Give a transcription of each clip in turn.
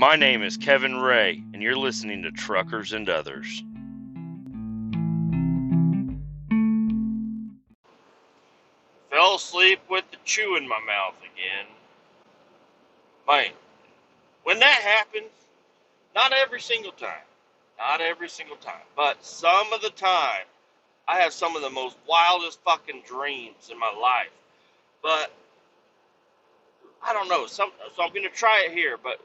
My name is Kevin Ray, and you're listening to Truckers and Others. Fell asleep with the chew in my mouth again. Man, when that happens, not every single time, but some of the time, I have some of the most wildest fucking dreams in my life. But I don't know, so I'm going to try it here, but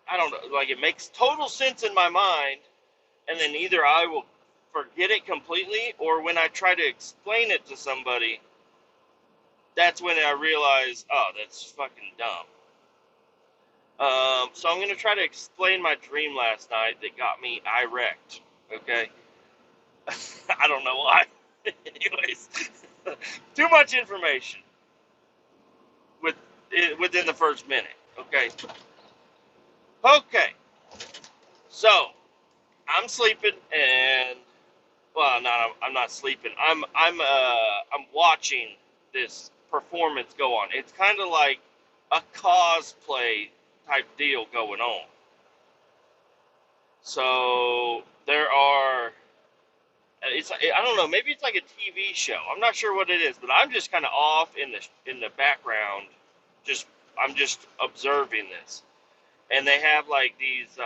I don't know, like it makes total sense in my mind, and then either I will forget it completely, or when I try to explain it to somebody, that's when I realize, oh, that's fucking dumb. So I'm going to try to explain my dream last night that got me irate, okay? I don't know why. Anyways, too much information within the first minute, okay? Okay, so I'm sleeping and, well, no, I'm not sleeping. I'm watching this performance go on. It's kind of like a cosplay type deal going on. So there are, I don't know, maybe it's like a TV show. I'm not sure what it is, but I'm just kind of off in the background. I'm just observing this, and they have like these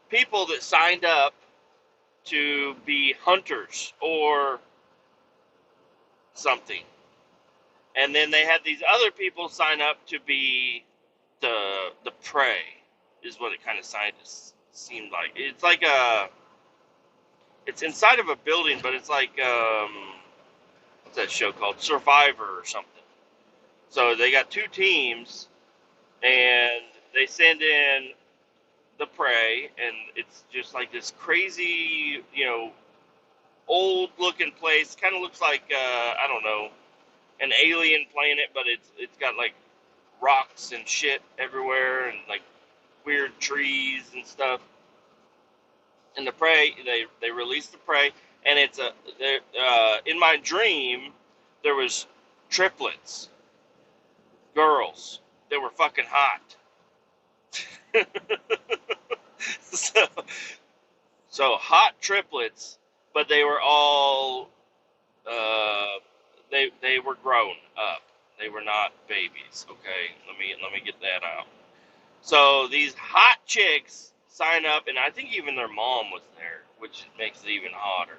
people that signed up to be hunters or something. And then they had these other people sign up to be the prey, is what it kind of seemed like. It's like it's inside of a building, but it's like, what's that show called? Survivor or something. So they got two teams, and they send in the prey, and it's just like this crazy, old looking place. Kind of looks like, I don't know, an alien planet, but it's got like rocks and shit everywhere, and like weird trees and stuff. And the prey, they release the prey, and it's in my dream there was triplets, girls that were fucking hot. so hot triplets, but they were all they were grown up. They were not babies. Okay, let me get that out. So these hot chicks sign up, and I think even their mom was there, which makes it even hotter.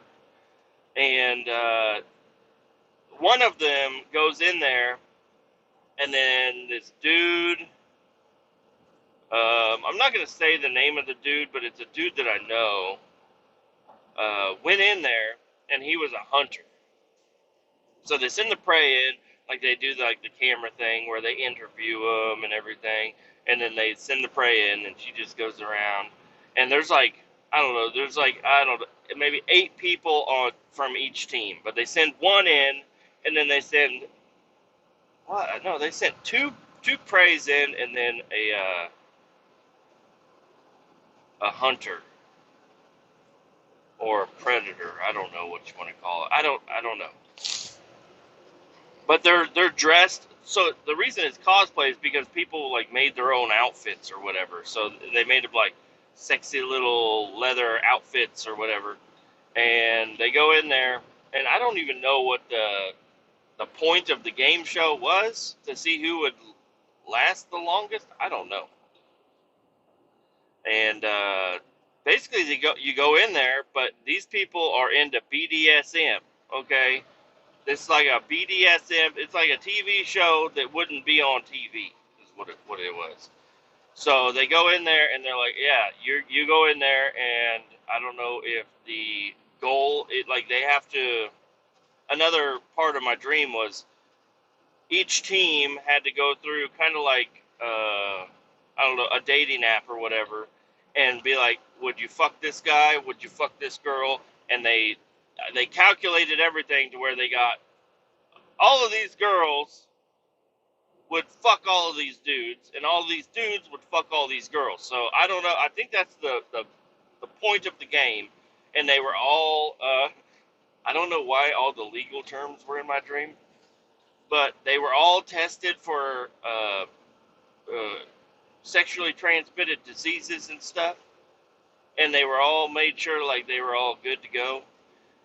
And one of them goes in there, and then this dude, I'm not going to say the name of the dude, but it's a dude that I know, went in there, and he was a hunter. So they send the prey in, like they do like the camera thing where they interview them and everything, and then they send the prey in, and she just goes around, and there's like, I don't know, maybe 8 people from each team, but they send one in, and then they send, what? No, they sent two preys in, and then a hunter or a predator. I don't know what you want to call it. I don't know. But they're dressed. So the reason it's cosplay is because people like made their own outfits or whatever. So they made them like sexy little leather outfits or whatever. And they go in there, and I don't even know what the point of the game show was, to see who would last the longest. I don't know. And basically you go in there, but these people are into BDSM. Okay. It's like a BDSM. It's like a TV show that wouldn't be on TV. Is what it was. So they go in there, and they're like, yeah, you go in there, and I don't know if the goal, like they have to. Another part of my dream was each team had to go through kind of like I don't know, a dating app or whatever, and be like, would you fuck this guy? Would you fuck this girl? And they calculated everything to where they got all of these girls would fuck all of these dudes, and all of these dudes would fuck all these girls. So I don't know. I think that's the point of the game. And they were all, I don't know why all the legal terms were in my dream, but they were all tested for sexually transmitted diseases and stuff, and they were all made sure like they were all good to go.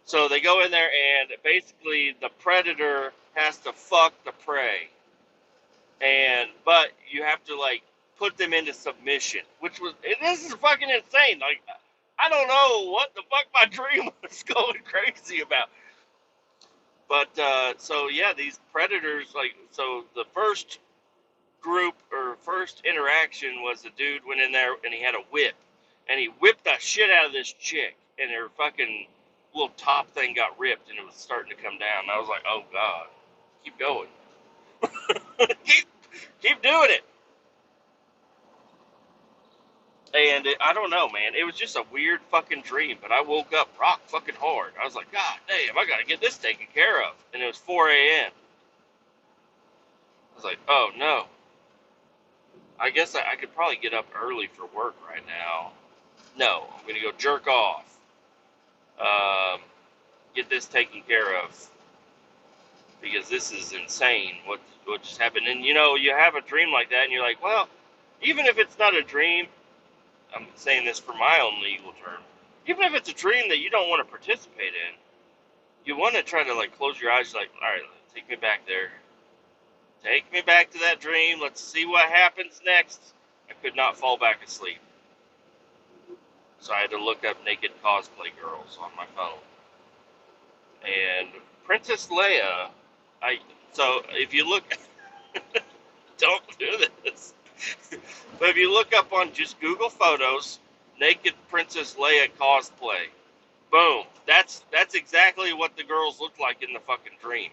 So they go in there, and basically the predator has to fuck the prey, but you have to like put them into submission, which was this is fucking insane. Like I don't know what the fuck my dream was going crazy about. But so yeah, these predators like so the first group or first interaction was the dude went in there and he had a whip and he whipped the shit out of this chick and her fucking little top thing got ripped and it was starting to come down. And I was like, oh god, keep going, keep doing it. And I don't know, man. It was just a weird fucking dream. But I woke up rock fucking hard. I was like, God damn, I gotta get this taken care of. And it was 4 a.m. I was like, oh no. I guess I could probably get up early for work right now. No, I'm gonna go jerk off. Get this taken care of because this is insane. What just happened? And you know, you have a dream like that, and you're like, well, even if it's not a dream, I'm saying this for my own legal term. Even if it's a dream that you don't want to participate in, you want to try to like close your eyes, like, all right, take me back there. Take me back to that dream. Let's see what happens next. I could not fall back asleep. So I had to look up naked cosplay girls on my phone. And Princess Leia, so if you look, don't do this. But if you look up on just Google Photos, naked Princess Leia cosplay, boom. That's exactly what the girls looked like in the fucking dream.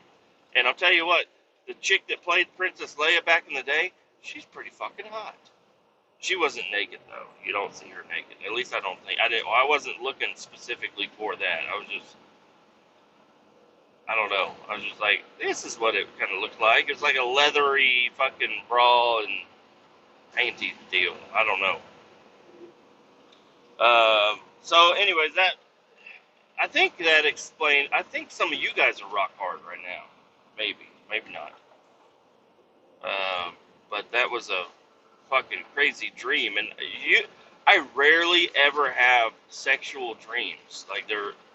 And I'll tell you what, the chick that played Princess Leia back in the day, she's pretty fucking hot. She wasn't naked though. You don't see her naked. At least I don't think. I wasn't looking specifically for that. I don't know. I was just like, this is what it kind of looked like. It was like a leathery fucking bra and painty deal. I don't know. So anyways, I think that explained. I think some of you guys are rock hard right now. Maybe not. But that was a fucking crazy dream, and I rarely ever have sexual dreams. Like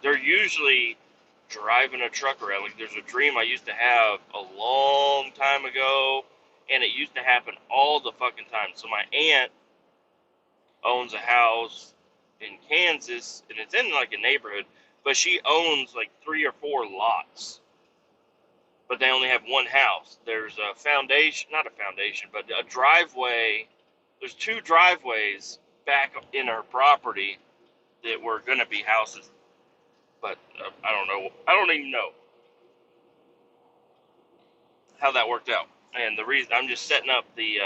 they're usually driving a truck around. Like there's a dream I used to have a long time ago, and it used to happen all the fucking time. So my aunt owns a house in Kansas, and it's in like a neighborhood, but she owns like 3 or 4 lots. But they only have one house. There's a foundation, not a foundation, but a driveway. There's 2 driveways back in her property that were going to be houses. But I don't know. I don't even know how that worked out. And the reason I'm just setting up the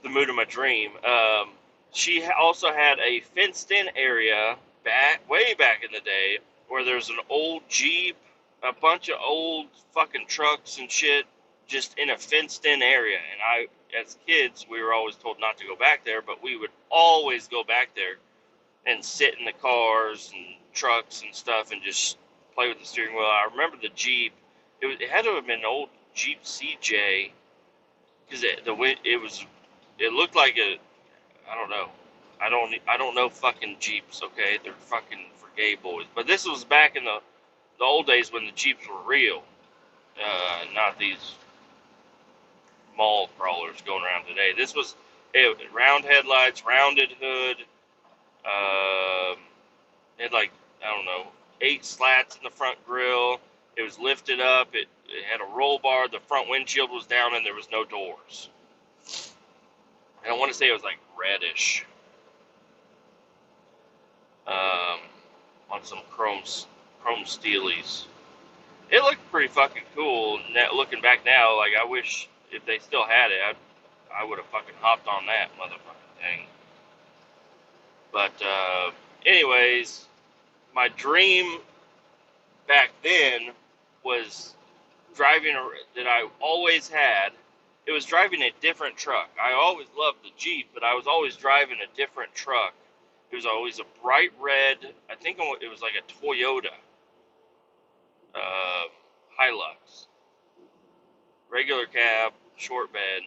mood of my dream. She also had a fenced-in area way back in the day where there's an old Jeep, a bunch of old fucking trucks and shit just in a fenced-in area. And as kids, we were always told not to go back there, but we would always go back there and sit in the cars and trucks and stuff and just play with the steering wheel. I remember the Jeep. It had to have been an old Jeep CJ because it looked like I don't know. I don't know fucking Jeeps, okay? They're fucking for gay boys. But this was back in the old days when the Jeeps were real, not these mall crawlers going around today. This was round headlights, rounded hood. It had like, I don't know, 8 slats in the front grill. It was lifted up. It had a roll bar. The front windshield was down, and there was no doors. And I want to say it was like reddish. On some chrome steelies. It looked pretty fucking cool. Looking back now, like I wish if they still had it, I would have fucking hopped on that motherfucking thing. But anyways, my dream back then was driving that I always had. It was driving a different truck. I always loved the Jeep, but I was always driving a different truck. It was always a bright red. I think it was like a Toyota Hilux, regular cab, short bed,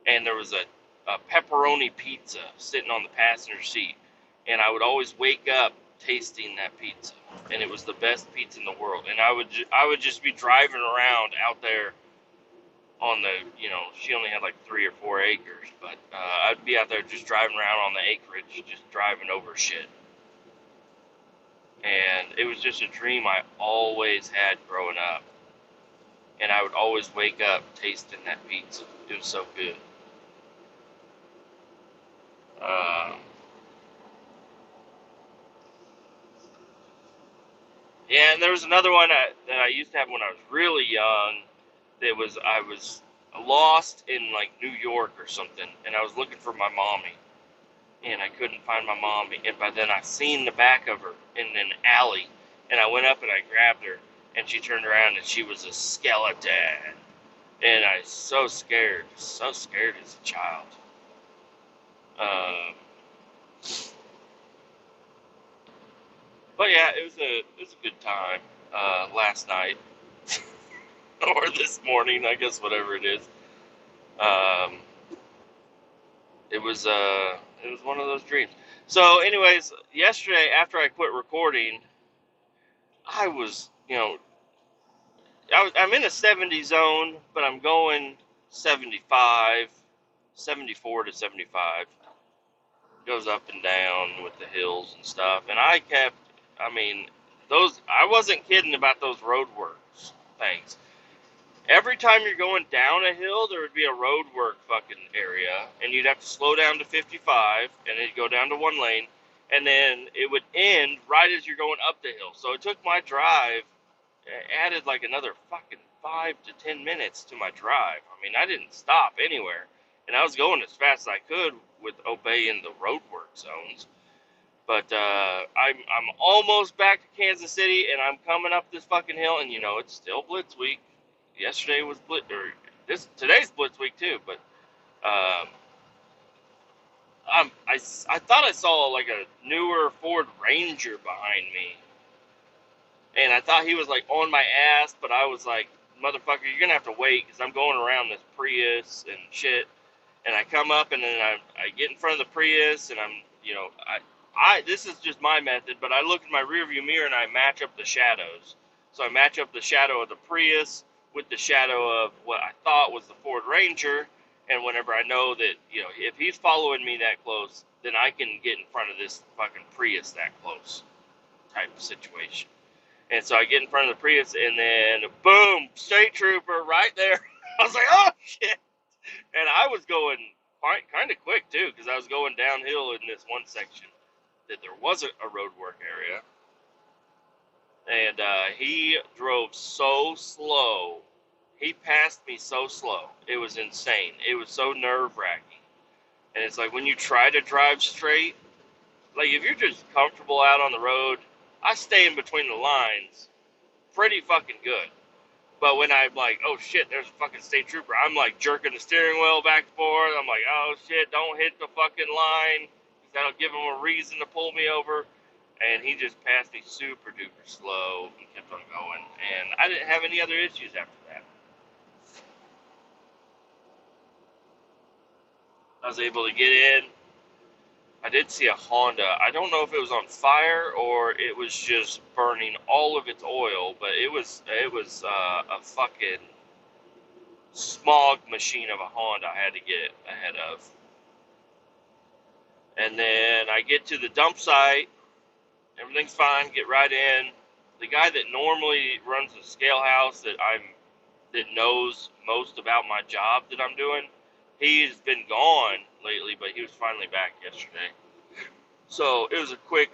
and there was a a pepperoni pizza sitting on the passenger seat, and I would always wake up tasting that pizza, and it was the best pizza in the world. And I would just be driving around out there on the, she only had like 3 or 4 acres, but I'd be out there just driving around on the acreage, just driving over shit. And it was just a dream I always had growing up. And I would always wake up tasting that pizza. It was so good. Um, yeah, and there was another one that I used to have when I was really young. I was lost in like New York or something, and I was looking for my mommy, and I couldn't find my mommy. And by then I seen the back of her in an alley, and I went up and I grabbed her, and she turned around and she was a skeleton, and I was so scared as a child. Um, but yeah, it was a good time last night or this morning, I guess, whatever it is. Um, it was one of those dreams. So, anyways, yesterday after I quit recording, I was, I'm in a 70 zone, but I'm going 75, 74 to 75. Goes up and down with the hills and stuff. And I mean, I wasn't kidding about those roadworks things. Every time you're going down a hill, there would be a roadwork fucking area, and you'd have to slow down to 55, and it'd go down to one lane, and then it would end right as you're going up the hill. So it took my drive, added like another fucking 5 to 10 minutes to my drive. I mean, I didn't stop anywhere, and I was going as fast as I could with obeying the roadwork zones. But I'm almost back to Kansas City, and I'm coming up this fucking hill, and it's still Blitz week. Yesterday was today's Blitz week too, but um, I thought I saw like a newer Ford Ranger behind me, and I thought he was like on my ass, but I was like, motherfucker, you're gonna have to wait because I'm going around this Prius and shit. And I come up and then I get in front of the Prius and this is just my method, but I look in my rearview mirror and I match up the shadows. So I match up the shadow of the Prius with the shadow of what I thought was the Ford Ranger. And whenever I know that, if he's following me that close, then I can get in front of this fucking Prius that close type of situation. And so I get in front of the Prius and then boom, state trooper right there. I was like, oh shit. And I was going kind of quick too, because I was going downhill in this one section that there wasn't a roadwork area. And he drove so slow. He passed me so slow. It was insane. It was so nerve-wracking. And it's like when you try to drive straight, like if you're just comfortable out on the road, I stay in between the lines pretty fucking good. But when I'm like, oh shit, there's a fucking state trooper, I'm like jerking the steering wheel back and forth. I'm like, oh shit, don't hit the fucking line. That'll give him a reason to pull me over. And he just passed me super duper slow and kept on going. And I didn't have any other issues after that. I was able to get in. I did see a Honda. I don't know if it was on fire or it was just burning all of its oil, but it was a fucking smog machine of a Honda I had to get ahead of. And then I get to the dump site. Everything's fine. Get right in. The guy that normally runs the scale house that knows most about my job that I'm doing, he's been gone lately, but he was finally back yesterday. So it was a quick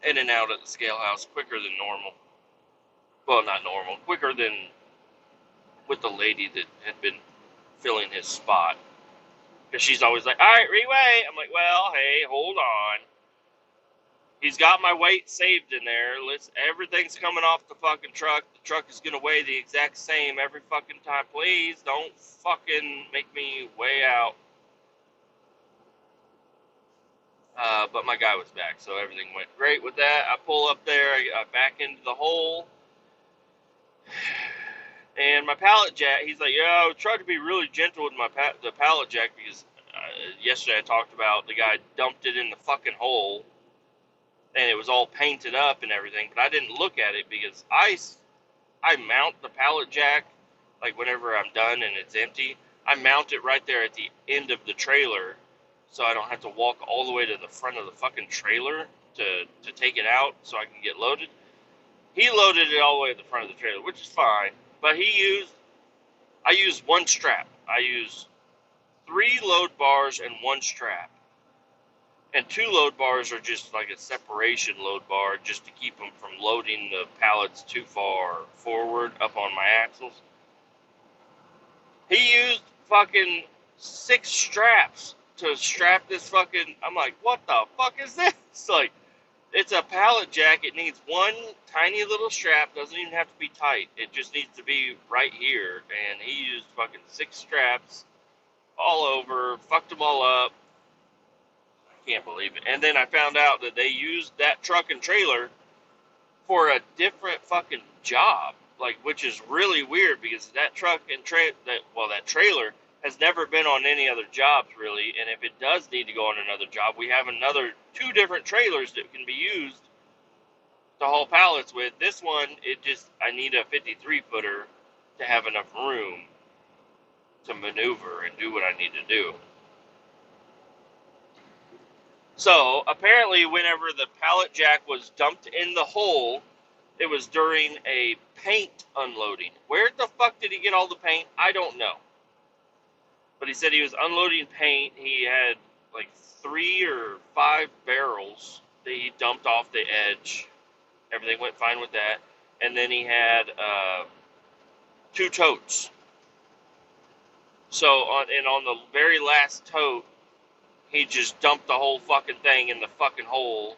in and out at the scale house, quicker than normal. Well, not normal, quicker than with the lady that had been filling his spot. Because she's always like, all right, reweigh. I'm like, well, hey, hold on. He's got my weight saved in there. Everything's coming off the fucking truck. The truck is going to weigh the exact same every fucking time. Please don't fucking make me weigh out. But my guy was back, so everything went great with that. I pull up there, I back into the hole. And my pallet jack, he's like, yeah, I tried to be really gentle with the pallet jack because yesterday I talked about the guy dumped it in the fucking hole, and it was all painted up and everything, but I didn't look at it because I mount the pallet jack, like whenever I'm done and it's empty, I mount it right there at the end of the trailer, so I don't have to walk all the way to the front of the fucking trailer to take it out so I can get loaded. He loaded it all the way to the front of the trailer, which is fine, but I used one strap. I used 3 load bars and 1 strap. And 2 load bars are just like a separation load bar just to keep them from loading the pallets too far forward up on my axles. He used fucking 6 straps to strap this fucking... I'm like, what the fuck is this? Like, it's a pallet jack. It needs 1 tiny little strap. Doesn't even have to be tight. It just needs to be right here. And he used fucking 6 straps all over, fucked them all up. I can't believe it. And then I found out that they used that truck and trailer for a different fucking job, like, which is really weird because that truck and that trailer has never been on any other jobs really. And if it does need to go on another job, we have another 2 different trailers that can be used to haul pallets with. This one, I need a 53 footer to have enough room to maneuver and do what I need to do. So, apparently, whenever the pallet jack was dumped in the hole, it was during a paint unloading. Where the fuck did he get all the paint? I don't know. But he said he was unloading paint. He had like 3 or 5 barrels that he dumped off the edge. Everything went fine with that. And then he had 2 totes. So, on the very last tote, he just dumped the whole fucking thing in the fucking hole.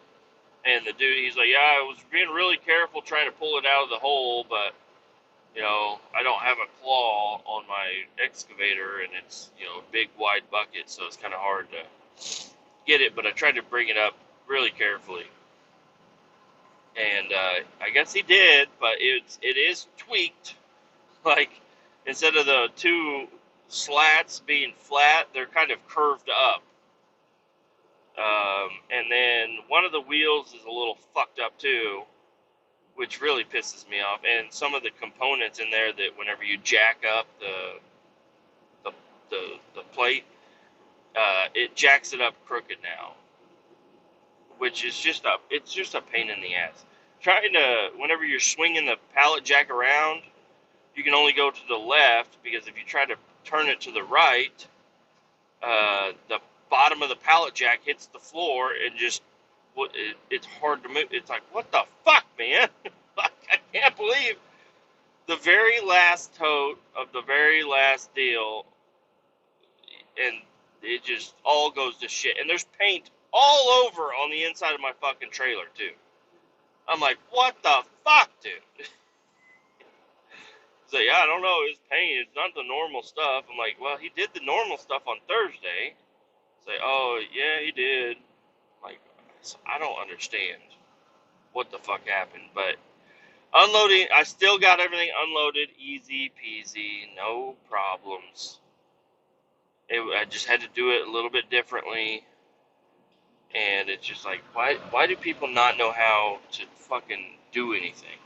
And the dude, he's like, yeah, I was being really careful trying to pull it out of the hole, but, I don't have a claw on my excavator, and it's, a big, wide bucket, so it's kind of hard to get it, but I tried to bring it up really carefully. And I guess he did, but it is tweaked. Like, instead of the 2 slats being flat, they're kind of curved up. And then one of the wheels is a little fucked up too, which really pisses me off. And some of the components in there that whenever you jack up the plate, it jacks it up crooked now, which is just a pain in the ass. Whenever you're swinging the pallet jack around, you can only go to the left, because if you try to turn it to the right, the bottom of the pallet jack hits the floor and it's hard to move. It's like, what the fuck, man? I can't believe the very last tote of the very last deal, and it just all goes to shit. And there's paint all over on the inside of my fucking trailer too. I'm like, what the fuck, dude? So yeah, I don't know, it's paint. It's not the normal stuff. I'm like, well, he did the normal stuff on Thursday. Say, oh, yeah, he did. Like, I don't understand what the fuck happened. But unloading, I still got everything unloaded, easy peasy, no problems. I just had to do it a little bit differently. And it's just like, why do people not know how to fucking do anything?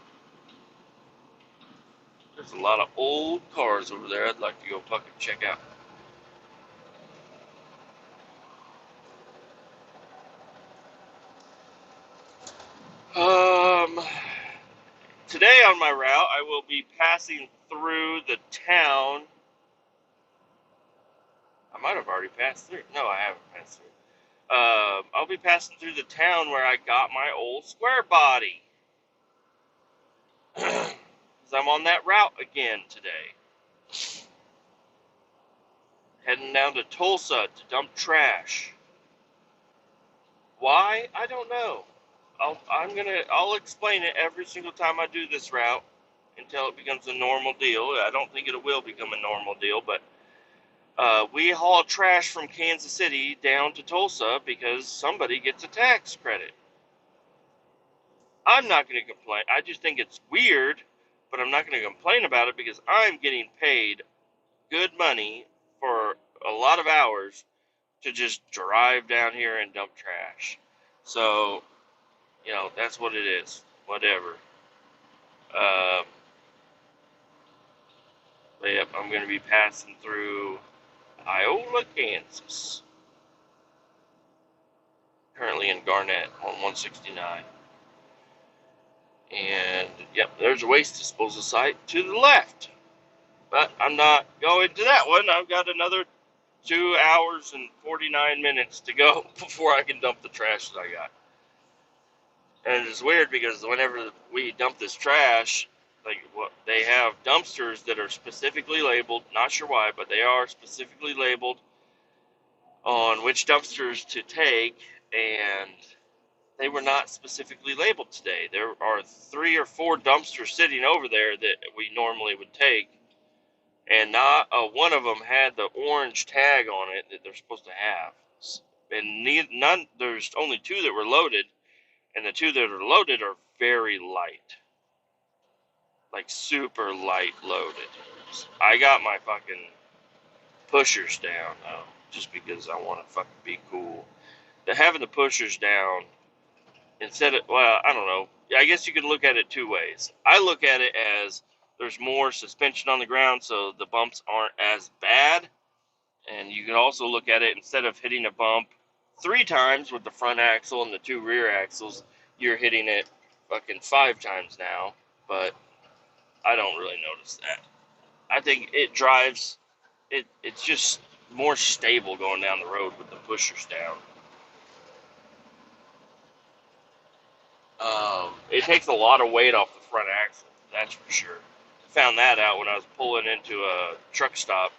There's a lot of old cars over there I'd like to go fucking check out. Today on my route, I will be passing through the town. I might have already passed through. No, I haven't passed through. I'll be passing through the town where I got my old square body. Because I'm on that route again today. Heading down to Tulsa to dump trash. Why? I don't know. I'll explain it every single time I do this route until it becomes a normal deal. I don't think it will become a normal deal, but we haul trash from Kansas City down to Tulsa because somebody gets a tax credit. I'm not going to complain. I just think it's weird, but I'm not going to complain about it because I'm getting paid good money for a lot of hours to just drive down here and dump trash. So, that's what it is. Whatever. Um, but yep, I'm going to be passing through Iola, Kansas. Currently in Garnett on 169. And, yep, there's a waste disposal site to the left. But I'm not going to that one. I've got another 2 hours and 49 minutes to go before I can dump the trash that I got. And it's weird because whenever we dump this trash, they have dumpsters that are specifically labeled, not sure why, but they are specifically labeled on which dumpsters to take, and they were not specifically labeled today. There are 3 or 4 dumpsters sitting over there that we normally would take, and not one of them had the orange tag on it that they're supposed to have. And there's only 2 that were loaded, and the 2 that are loaded are very light. Like super light loaded. I got my fucking pushers down though, just because I want to fucking be cool. Having the pushers down instead of, well, I don't know. I guess you could look at it 2 ways. I look at it as there's more suspension on the ground, so the bumps aren't as bad. And you can also look at it, instead of hitting a bump 3 times with the front axle and the 2 rear axles, you're hitting it fucking 5 times now. But I don't really notice that. I think it drives, it's just more stable going down the road with the pushers down. It takes a lot of weight off the front axle, that's for sure. Found that out when I was pulling into a truck stop.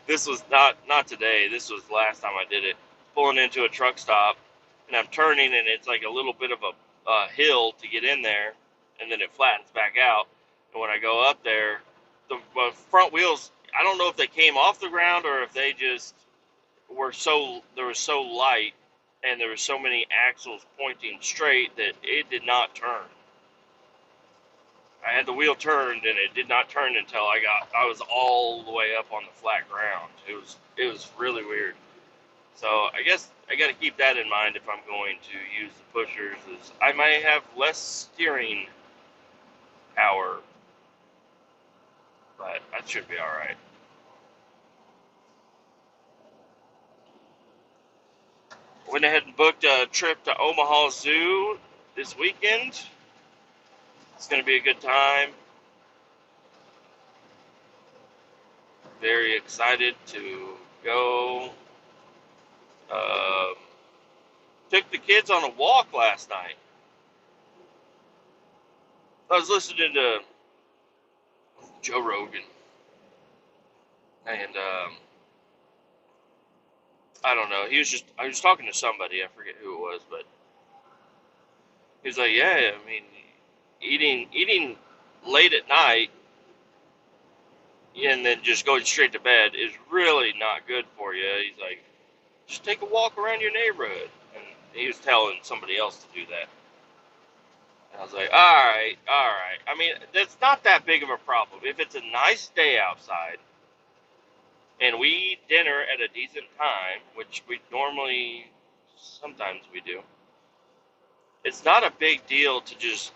This was not today, this was the last time I did it. Pulling into a truck stop, and I'm turning, and it's like a little bit of a hill to get in there, and then it flattens back out. And when I go up there, the front wheels, I don't know if they came off the ground or if they just they were so light, and there were so many axles pointing straight that it did not turn. I had the wheel turned, and it did not turn until I was all the way up on the flat ground. It was really weird. So I guess I got to keep that in mind if I'm going to use the pushers. Is I might have less steering power, but that should be all right. Went ahead and booked a trip to Omaha Zoo this weekend. It's going to be a good time. Very excited to go. Took the kids on a walk last night. I was listening to Joe Rogan, and I don't know. I was talking to somebody. I forget who it was, but he was like, "Yeah, I mean, eating late at night and then just going straight to bed is really not good for you." He's like, "Just take a walk around your neighborhood," and he was telling somebody else to do that. And I was like, "All right, all right." I mean, that's not that big of a problem if it's a nice day outside. And we eat dinner at a decent time, which sometimes we do. It's not a big deal to just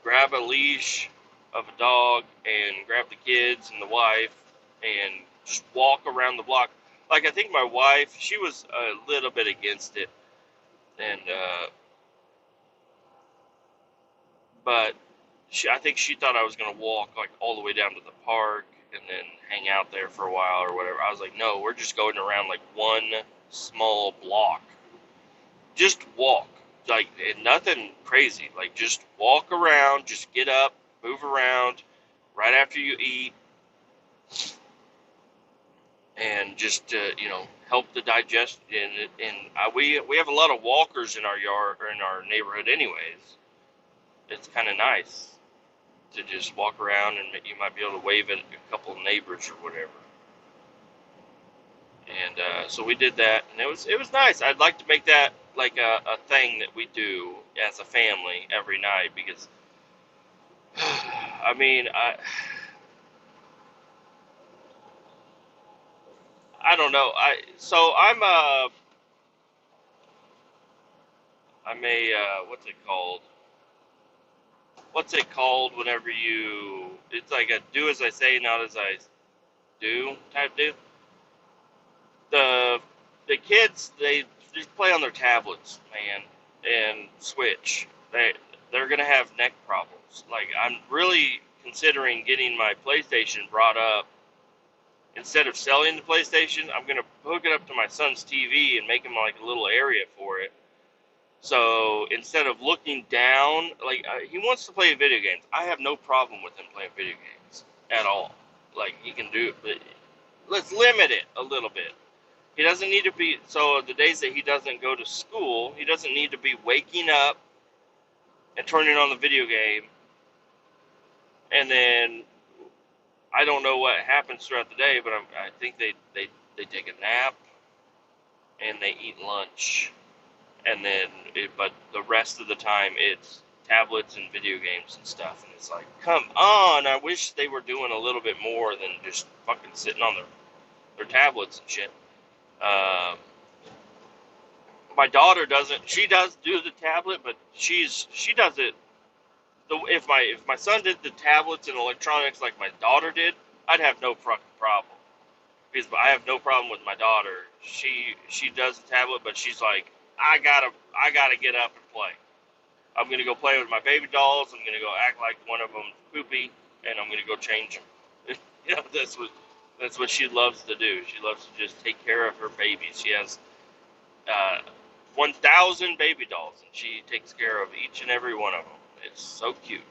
grab a leash of a dog and grab the kids and the wife and just walk around the block. Like, I think my wife, she was a little bit against it, and but I think she thought I was going to walk like all the way down to the park and then hang out there for a while or whatever. I was like, no, we're just going around like one small block. Just walk. Like, nothing crazy. Like, just walk around, just get up, move around right after you eat, and just, help the digestion. And we have a lot of walkers in our yard, or in our neighborhood anyways. It's kind of nice to just walk around, and you might be able to wave at a couple of neighbors or whatever. And so we did that, and it was nice. I'd like to make that like a thing that we do as a family every night, because I mean, I don't know. I'm a what's it called? What's it called whenever you? It's like a do as I say, not as I do type do. The the kids, they just play on their tablets, man, and Switch. They're gonna have neck problems. Like, I'm really considering getting my PlayStation brought up. Instead of selling the PlayStation, I'm gonna hook it up to my son's TV and make him like a little area for it. So instead of looking down, like, he wants to play video games. I have no problem with him playing video games at all. Like, he can do it, but let's limit it a little bit. He doesn't need to be, so the days that he doesn't go to school, he doesn't need to be waking up and turning on the video game, and then I don't know what happens throughout the day, but I think they take a nap and they eat lunch, and then but the rest of the time it's tablets and video games and stuff, and it's like, come on! I wish they were doing a little bit more than just fucking sitting on their tablets and shit. My daughter doesn't. She does do the tablet, but she does it. If my son did the tablets and electronics like my daughter did, I'd have no fucking problem. Because I have no problem with my daughter. She does the tablet, but she's like, I gotta get up and play. I'm gonna go play with my baby dolls. I'm gonna go act like one of them's poopy, and I'm gonna go change them. You know, that's what she loves to do. She loves to just take care of her babies. She has 1,000 baby dolls, and she takes care of each and every one of them. It's so cute.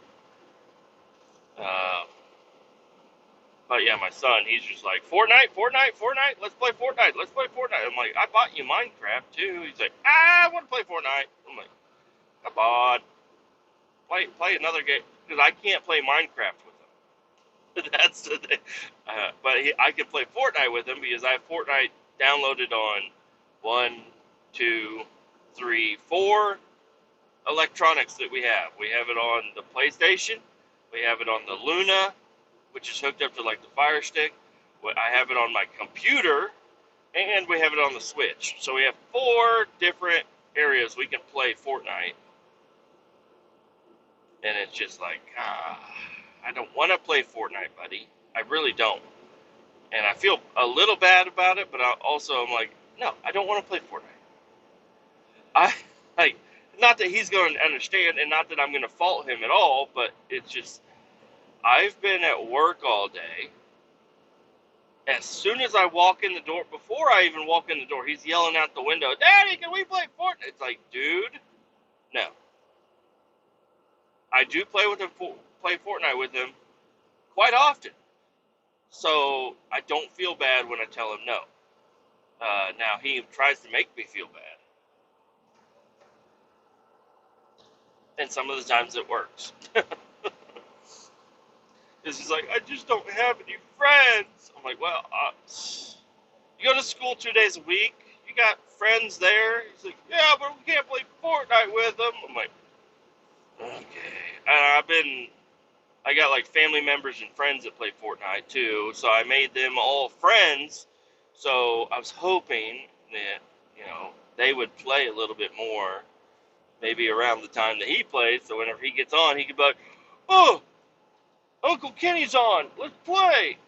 Uh, but yeah, my son, he's just like, Fortnite, let's play Fortnite. I'm like, I bought you Minecraft too. He's like, I want to play Fortnite. I'm like, come on, play another game, because I can't play Minecraft with him. That's the thing. But I can play Fortnite with him because I have Fortnite downloaded on 1, 2, 3, 4 electronics that we have. We have it on the PlayStation. We have it on the Luna, which is hooked up to like the Fire Stick. I have it on my computer, and we have it on the Switch. So we have 4 different areas we can play Fortnite. And it's just like, I don't want to play Fortnite, buddy. I really don't. And I feel a little bad about it, but I'm like, no, I don't want to play Fortnite. I like, not that he's going to understand, and not that I'm going to fault him at all, but it's just, I've been at work all day. As soon as I walk in the door, before I even walk in the door, he's yelling out the window, Daddy, can we play Fortnite? It's like, dude, no. I do play Fortnite with him quite often. So I don't feel bad when I tell him no. Now he tries to make me feel bad. And some of the times it works. Because he's like, I just don't have any friends. I'm like, well, you go to school 2 days a week. You got friends there. He's like, yeah, but we can't play Fortnite with them. I'm like, okay. I got like family members and friends that play Fortnite too, so I made them all friends. So I was hoping that, they would play a little bit more, maybe around the time that he plays, so whenever he gets on, he could be like, oh, Uncle Kenny's on, let's play.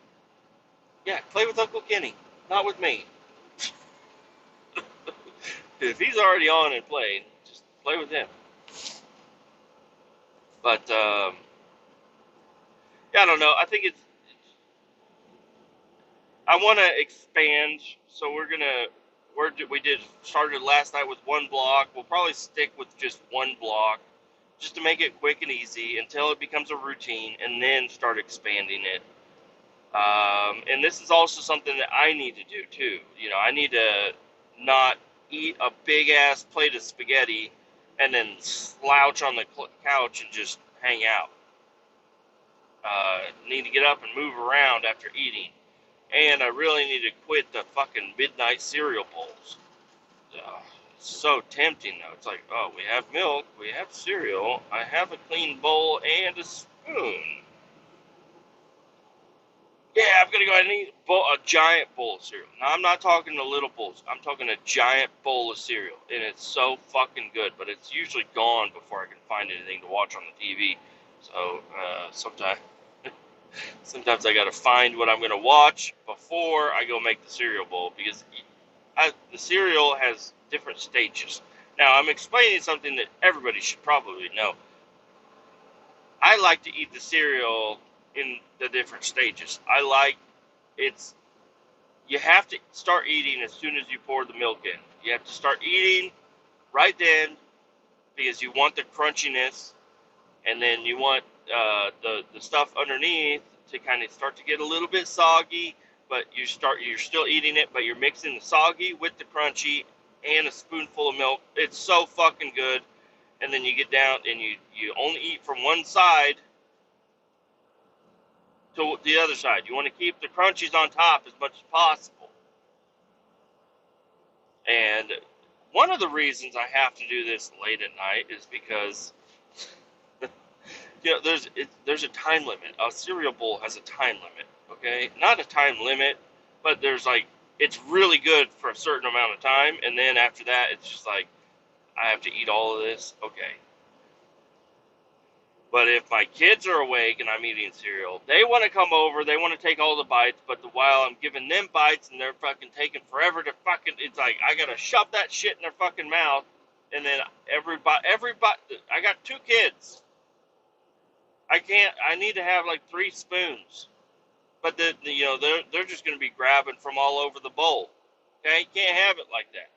Yeah, play with Uncle Kenny, not with me. If he's already on and playing, just play with him. But, yeah, I don't know. I think I want to expand, so we started last night with 1 block. We'll probably stick with just 1 block, just to make it quick and easy until it becomes a routine, and then start expanding it. And this is also something that I need to do too. I need to not eat a big ass plate of spaghetti and then slouch on the couch and just hang out. Need to get up and move around after eating. And I really need to quit the fucking midnight cereal bowls. It's so tempting though. It's like, oh, we have milk, we have cereal, I have a clean bowl and a spoon. Yeah, I'm gonna go ahead and eat a giant bowl of cereal. Now I'm not talking the little bowls. I'm talking a giant bowl of cereal, and it's so fucking good. But it's usually gone before I can find anything to watch on the TV. So sometimes I gotta find what I'm gonna watch before I go make the cereal bowl, because the cereal has different stages. Now I'm explaining something that everybody should probably know. I like to eat the cereal in the different stages. You have to start eating as soon as you pour the milk in. You have to start eating right then, because you want the crunchiness, and then you want the stuff underneath to kind of start to get a little bit soggy, but you're still eating it, but you're mixing the soggy with the crunchy and a spoonful of milk. It's so fucking good. And then you get down and you only eat from one side to the other side. You want to keep the crunchies on top as much as possible. And one of the reasons I have to do this late at night is because there's a time limit. A cereal bowl has a time limit, okay? Not a time limit, but it's really good for a certain amount of time, and then after that, it's just like, I have to eat all of this, okay. But if my kids are awake and I'm eating cereal, they want to come over, they want to take all the bites, but while I'm giving them bites and they're fucking taking forever to fucking, it's like, I gotta shove that shit in their fucking mouth, and then everybody, I got 2 kids. I need to have like 3 spoons. But they're just going to be grabbing from all over the bowl. Okay, you can't have it like that.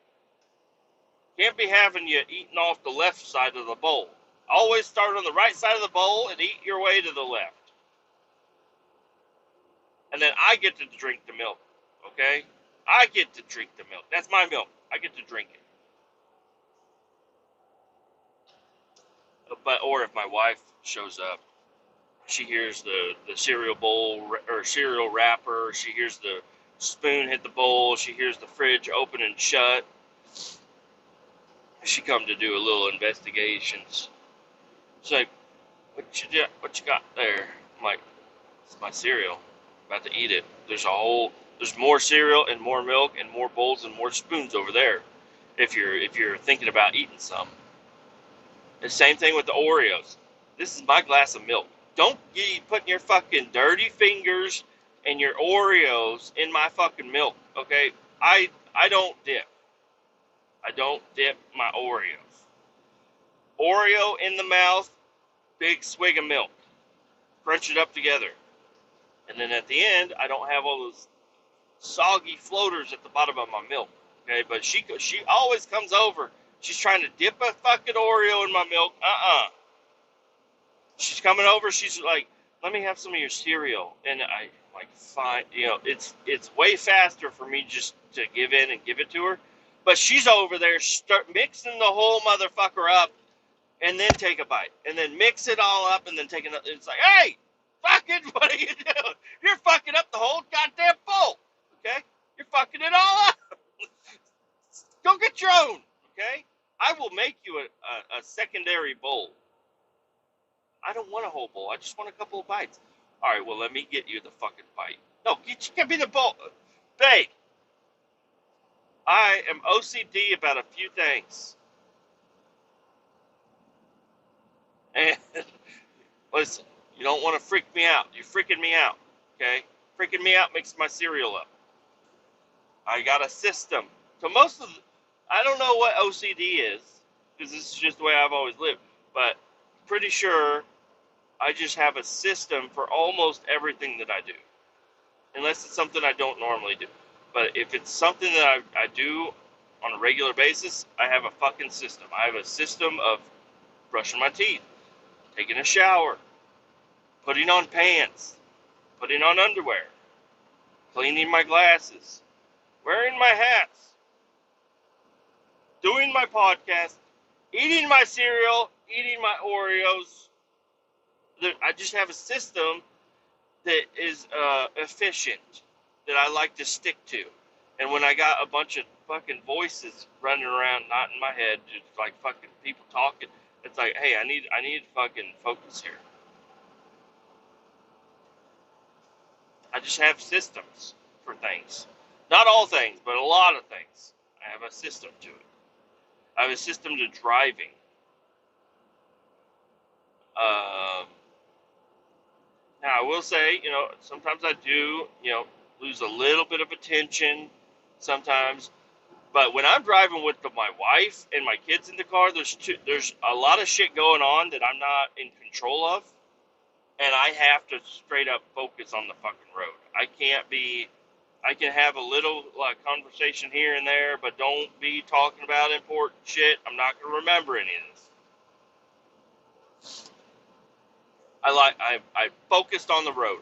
Can't be having you eating off the left side of the bowl. Always start on the right side of the bowl and eat your way to the left. And then I get to drink the milk. Okay, I get to drink the milk. That's my milk. I get to drink it. Or if my wife shows up, she hears the cereal bowl or cereal wrapper. She hears the spoon hit the bowl. She hears the fridge open and shut. She come to do a little investigations. She's like, what you got there? I'm like, it's my cereal. I'm about to eat it. There's more cereal and more milk and more bowls and more spoons over there. If you're thinking about eating some. The same thing with the Oreos. This is my glass of milk. Don't be putting your fucking dirty fingers and your Oreos in my fucking milk, okay? I don't dip. I don't dip my Oreos. Oreo in the mouth, big swig of milk. Crunch it up together. And then at the end, I don't have all those soggy floaters at the bottom of my milk, okay? But she always comes over. She's trying to dip a fucking Oreo in my milk. She's coming over. She's like, let me have some of your cereal. And I like, fine. It's way faster for me just to give in and give it to her. But she's over there, start mixing the whole motherfucker up, and then take a bite, and then mix it all up, and then take another. It's like, hey, fucking, what are you doing? You're fucking up the whole goddamn bowl. Okay, you're fucking it all up. Go get your own. Okay, I will make you a secondary bowl. I don't want a whole bowl. I just want a couple of bites. All right, well, let me get you the fucking bite. No, give me the bowl. Babe, I am OCD about a few things. And listen, you don't want to freak me out. You're freaking me out, okay? Freaking me out makes my cereal up. I got a system. So I don't know what OCD is, because this is just the way I've always lived, but pretty sure I just have a system for almost everything that I do, unless it's something I don't normally do. But if it's something that I do on a regular basis, I have a fucking system. I have a system of brushing my teeth, taking a shower, putting on pants, putting on underwear, cleaning my glasses, wearing my hats, doing my podcast, eating my cereal, eating my Oreos. I just have a system that is efficient, that I like to stick to. And when I got a bunch of fucking voices running around, not in my head, just like fucking people talking, it's like, hey, I need fucking focus here. I just have systems for things. Not all things, but a lot of things. I have a system to it. I have a system to driving. Um, Now, I will say, sometimes I do, lose a little bit of attention sometimes. But when I'm driving with my wife and my kids in the car, there's a lot of shit going on that I'm not in control of. And I have to straight up focus on the fucking road. I can have a little conversation here and there, but don't be talking about important shit. I'm not going to remember any of this. I focused on the road.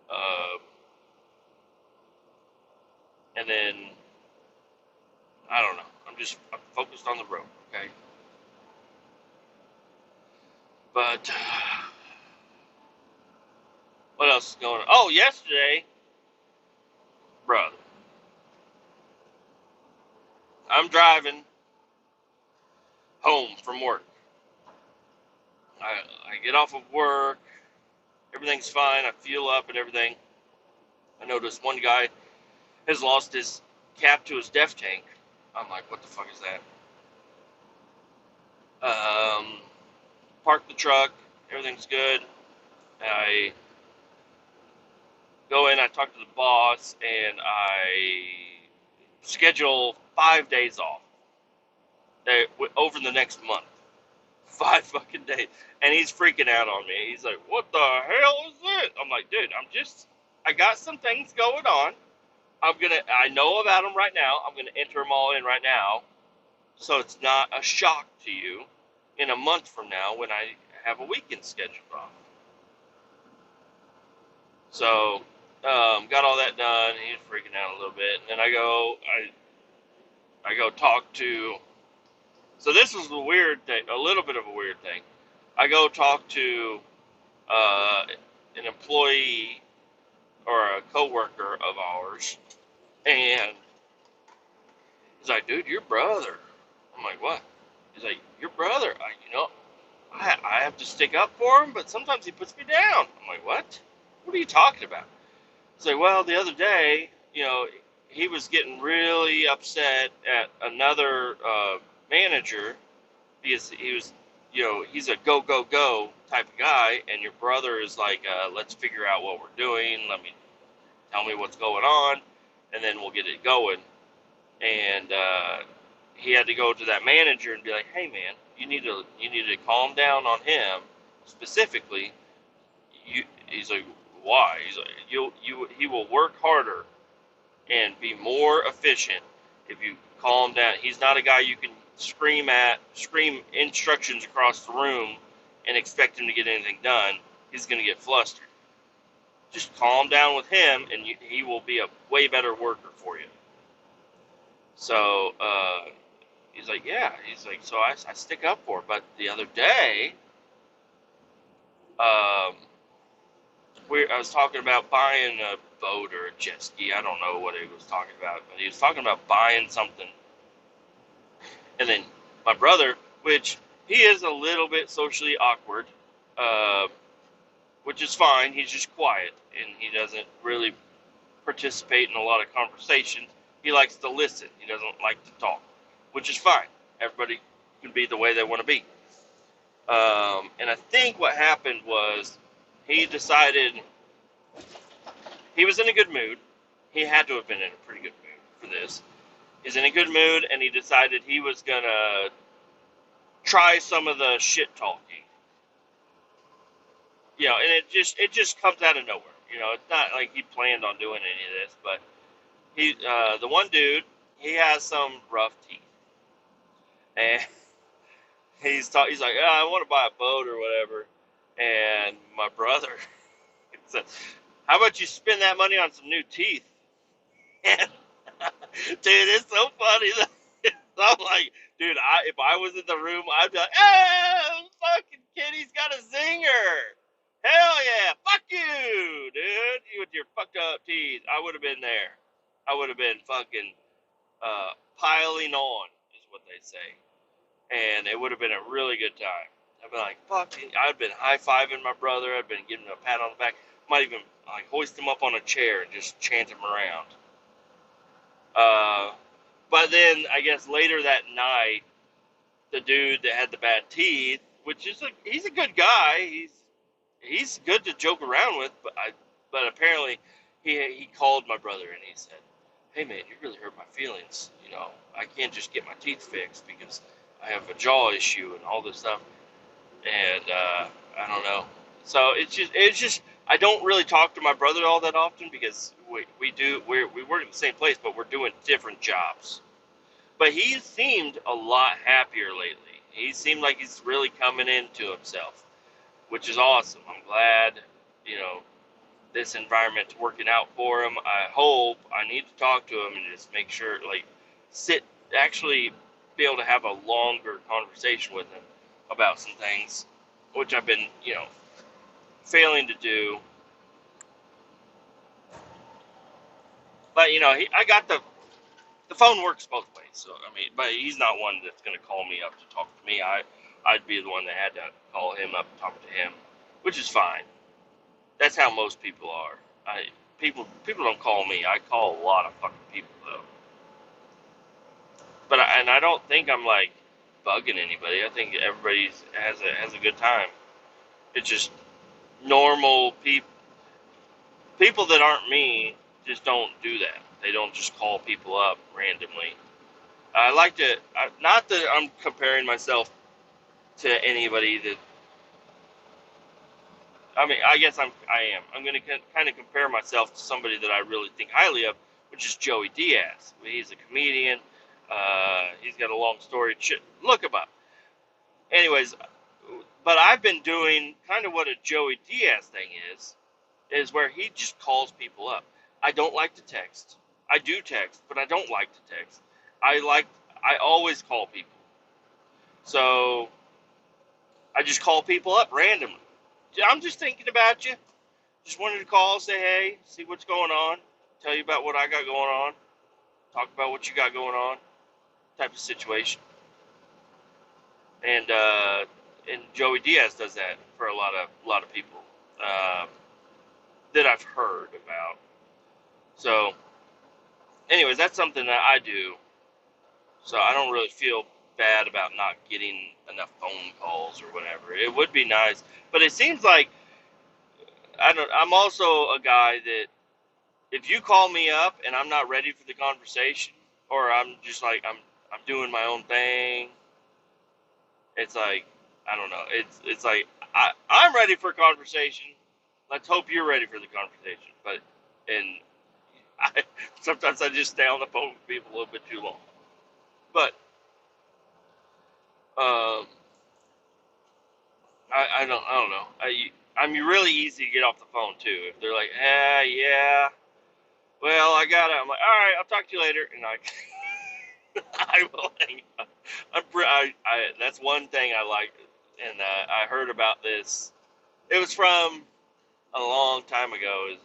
Uh, and then I don't know. I'm focused on the road, okay? But what else is going on? Oh, yesterday, brother, I'm driving home from work. I get off of work. Everything's fine. I fuel up and everything. I notice one guy has lost his cap to his def tank. I'm like, what the fuck is that? Park the truck. Everything's good. I go in. I talk to the boss, and I schedule 5 days off over the next month. 5 fucking days. And he's freaking out on me. He's like, what the hell is this? I'm like, dude, I got some things going on. I know about them right now. I'm going to enter them all in right now. So it's not a shock to you in a month from now when I have a weekend scheduled off. So, got all that done. He's freaking out a little bit. And then I go talk to, so this was a weird thing, a little bit of a weird thing. I go talk to an employee or a coworker of ours, and he's like, dude, your brother. I'm like, what? He's like, your brother. I have to stick up for him, but sometimes he puts me down. I'm like, what? What are you talking about? He's like, well, the other day, he was getting really upset at another manager because he was, he's a go, go, go type of guy, and your brother is like, let's figure out what we're doing. Tell me what's going on, and then we'll get it going. And he had to go to that manager and be like, hey, man, you need to calm down on him specifically. He's like, why? He's like, he will work harder and be more efficient if you calm down. He's not a guy you can scream instructions across the room and expect him to get anything done. He's going to get flustered. Just calm down with him, and he will be a way better worker for you. So he's like, yeah. He's like, so I stick up for it. But the other day, I was talking about buying a boat or a jet ski. I don't know what he was talking about, but he was talking about buying something. And then my brother, which he is a little bit socially awkward, which is fine. He's just quiet, and he doesn't really participate in a lot of conversations. He likes to listen. He doesn't like to talk, which is fine. Everybody can be the way they want to be. And I think what happened was he decided he was in a good mood. He had to have been in a pretty good mood for this. He's in a good mood, and he decided he was going to try some of the shit talking. And it just comes out of nowhere. It's not like he planned on doing any of this, but the one dude, he has some rough teeth. And he's like, I want to buy a boat or whatever. And my brother said, how about you spend that money on some new teeth? And, dude, it's so funny. I'm like, dude, if I was in the room, I'd be like, fucking kid, he's got a zinger. Hell yeah, fuck you, dude. You with your fucked up teeth. I would have been there. I would have been fucking piling on, is what they say. And it would have been a really good time. I'd be like, fuck. I'd been high-fiving my brother. I'd been giving him a pat on the back. Might even like hoist him up on a chair and just chant him around. But then I guess later that night, the dude that had the bad teeth, which is he's a good guy. He's good to joke around with, but apparently he called my brother and he said, "Hey man, you really hurt my feelings. You know, I can't just get my teeth fixed because I have a jaw issue and all this stuff." And I don't know. So it's just I don't really talk to my brother all that often because we work in the same place, but we're doing different jobs. But he seemed a lot happier lately. He seemed like he's really coming into himself, which is awesome. I'm glad, you know, this environment's working out for him. I need to talk to him and just make sure, like, actually be able to have a longer conversation with him about some things, which I've been, failing to do. But, I got the phone works both ways. So, I mean, but he's not one that's going to call me up to talk to me. I'd be the one that had to call him up and talk to him, which is fine. That's how most people are. People don't call me. I call a lot of fucking people though. But I don't think I'm like bugging anybody. I think everybody has a good time. It's just normal people that aren't me just don't do that. They don't just call people up randomly. I like to not that I'm comparing myself to anybody that. I mean, I guess I am. I'm going to kind of compare myself to somebody that I really think highly of, which is Joey Diaz. He's a comedian. He's got a long story. Look him up. Anyways, but I've been doing kind of what a Joey Diaz thing is where he just calls people up. I don't like to text. I do text, but I don't like to text. I always call people. So I just call people up randomly. I'm just thinking about you. Just wanted to call, say hey, see what's going on, tell you about what I got going on, talk about what you got going on, type of situation. And Joey Diaz does that for a lot of people that I've heard about. So, anyways, that's something that I do. So I don't really feel bad about not getting enough phone calls or whatever. It would be nice, but it seems like I'm also a guy that if you call me up and I'm not ready for the conversation, or I'm just like I'm doing my own thing, it's like I don't know. It's like I'm ready for a conversation. Let's hope you're ready for the conversation. But sometimes I just stay on the phone with people a little bit too long. But I don't know. I'm really easy to get off the phone too. If they're like, yeah, well, I got it. I'm like, all right, I'll talk to you later, and I will hang up. That's one thing I like, and I heard about this. It was from a long time ago. Is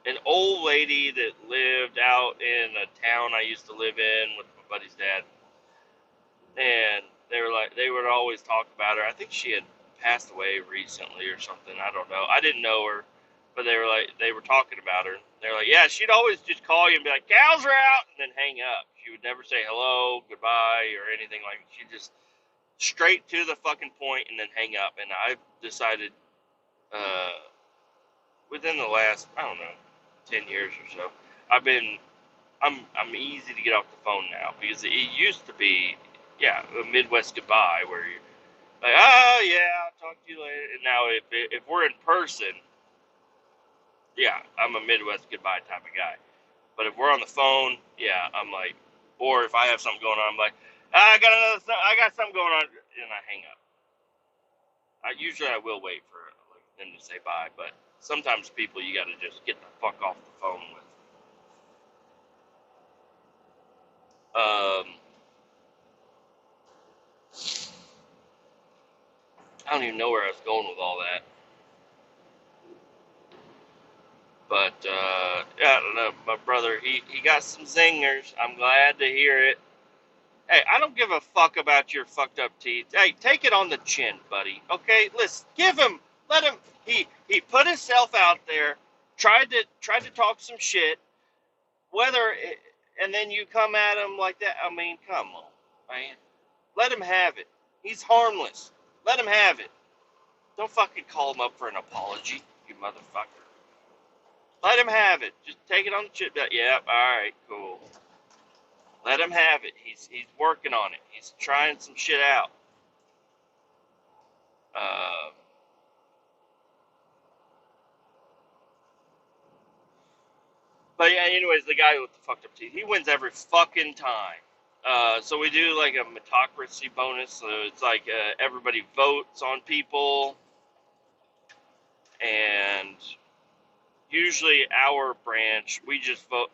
an old lady that lived out in a town I used to live in with my buddy's dad, and they would always talk about her. I think she had passed away recently or something. I don't know. I didn't know her, but they were talking about her. They're like, yeah, she'd always just call you and be like, cows are out, and then hang up. She would never say hello, goodbye, or anything like that. She just straight to the fucking point and then hang up. And I decided within the last, I don't know, 10 years or so, I'm easy to get off the phone now because it used to be, yeah, a Midwest goodbye where you're like, oh yeah, I'll talk to you later. And now if we're in person, yeah, I'm a Midwest goodbye type of guy. But if we're on the phone, yeah, I'm like, or if I have something going on, I'm like, I got something going on, and I hang up. Usually I will wait for like them to say bye, but sometimes people you got to just get the fuck off the phone with. I don't even know where I was going with all that. But yeah, I don't know. My brother, he got some zingers. I'm glad to hear it. Hey, I don't give a fuck about your fucked up teeth. Hey, take it on the chin, buddy. Okay, listen, let him. He put himself out there, tried to talk some shit. And then you come at him like that. I mean, come on, man. Let him have it. He's harmless. Let him have it. Don't fucking call him up for an apology, you motherfucker. Let him have it. Just take it on the chin. Yeah, all right, cool. Let him have it. He's working on it. He's trying some shit out. Uh, but yeah, anyways, the guy with the fucked up teeth, he wins every fucking time. So we do like a metocracy bonus. So it's like everybody votes on people, and usually our branch, we just vote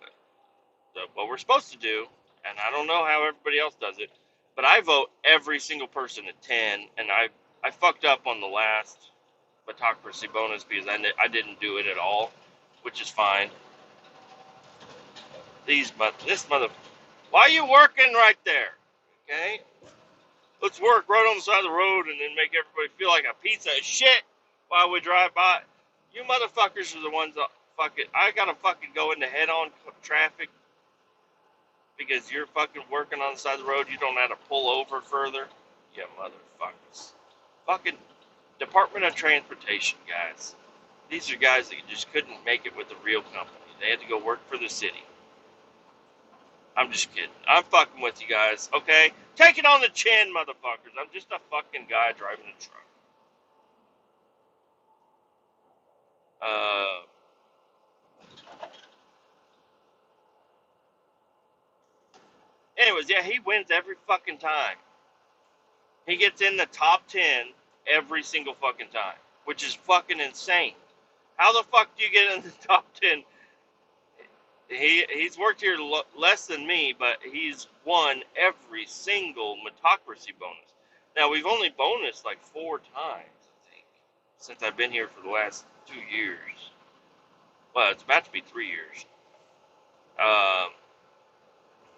what we're supposed to do, and I don't know how everybody else does it, but I vote every single person at 10, and I fucked up on the last metocracy bonus because I didn't do it at all, which is fine. This mother, why are you working right there? Okay, let's work right on the side of the road and then make everybody feel like a piece of shit while we drive by. You motherfuckers are the ones that fucking. I gotta fucking go into head-on traffic because you're fucking working on the side of the road. You don't know how to pull over further. You motherfuckers. Fucking Department of Transportation guys. These are guys that just couldn't make it with the real company. They had to go work for the city. I'm just kidding. I'm fucking with you guys, okay? Take it on the chin, motherfuckers. I'm just a fucking guy driving a truck. Uh, anyways, yeah, he wins every fucking time. He gets in the top 10 every single fucking time, which is fucking insane. How the fuck do you get in the top 10? He's worked here less than me, but he's won every single metocracy bonus. Now, we've only bonused like 4 times, I think, since I've been here for the last 2 years. Well, it's about to be 3 years. Um,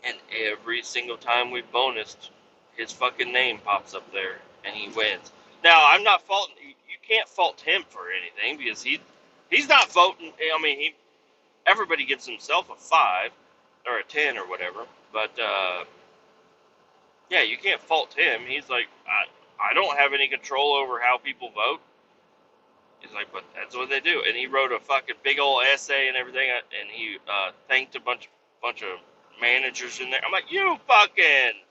and every single time we've bonused, his fucking name pops up there, and he wins. Now, I'm not faulting. You can't fault him for anything because he's not voting. I mean, everybody gives himself a 5 or a 10 or whatever. But yeah, you can't fault him. He's like, I don't have any control over how people vote. He's like, but that's what they do. And he wrote a fucking big old essay and everything, and he thanked a bunch of managers in there. I'm like, you fucking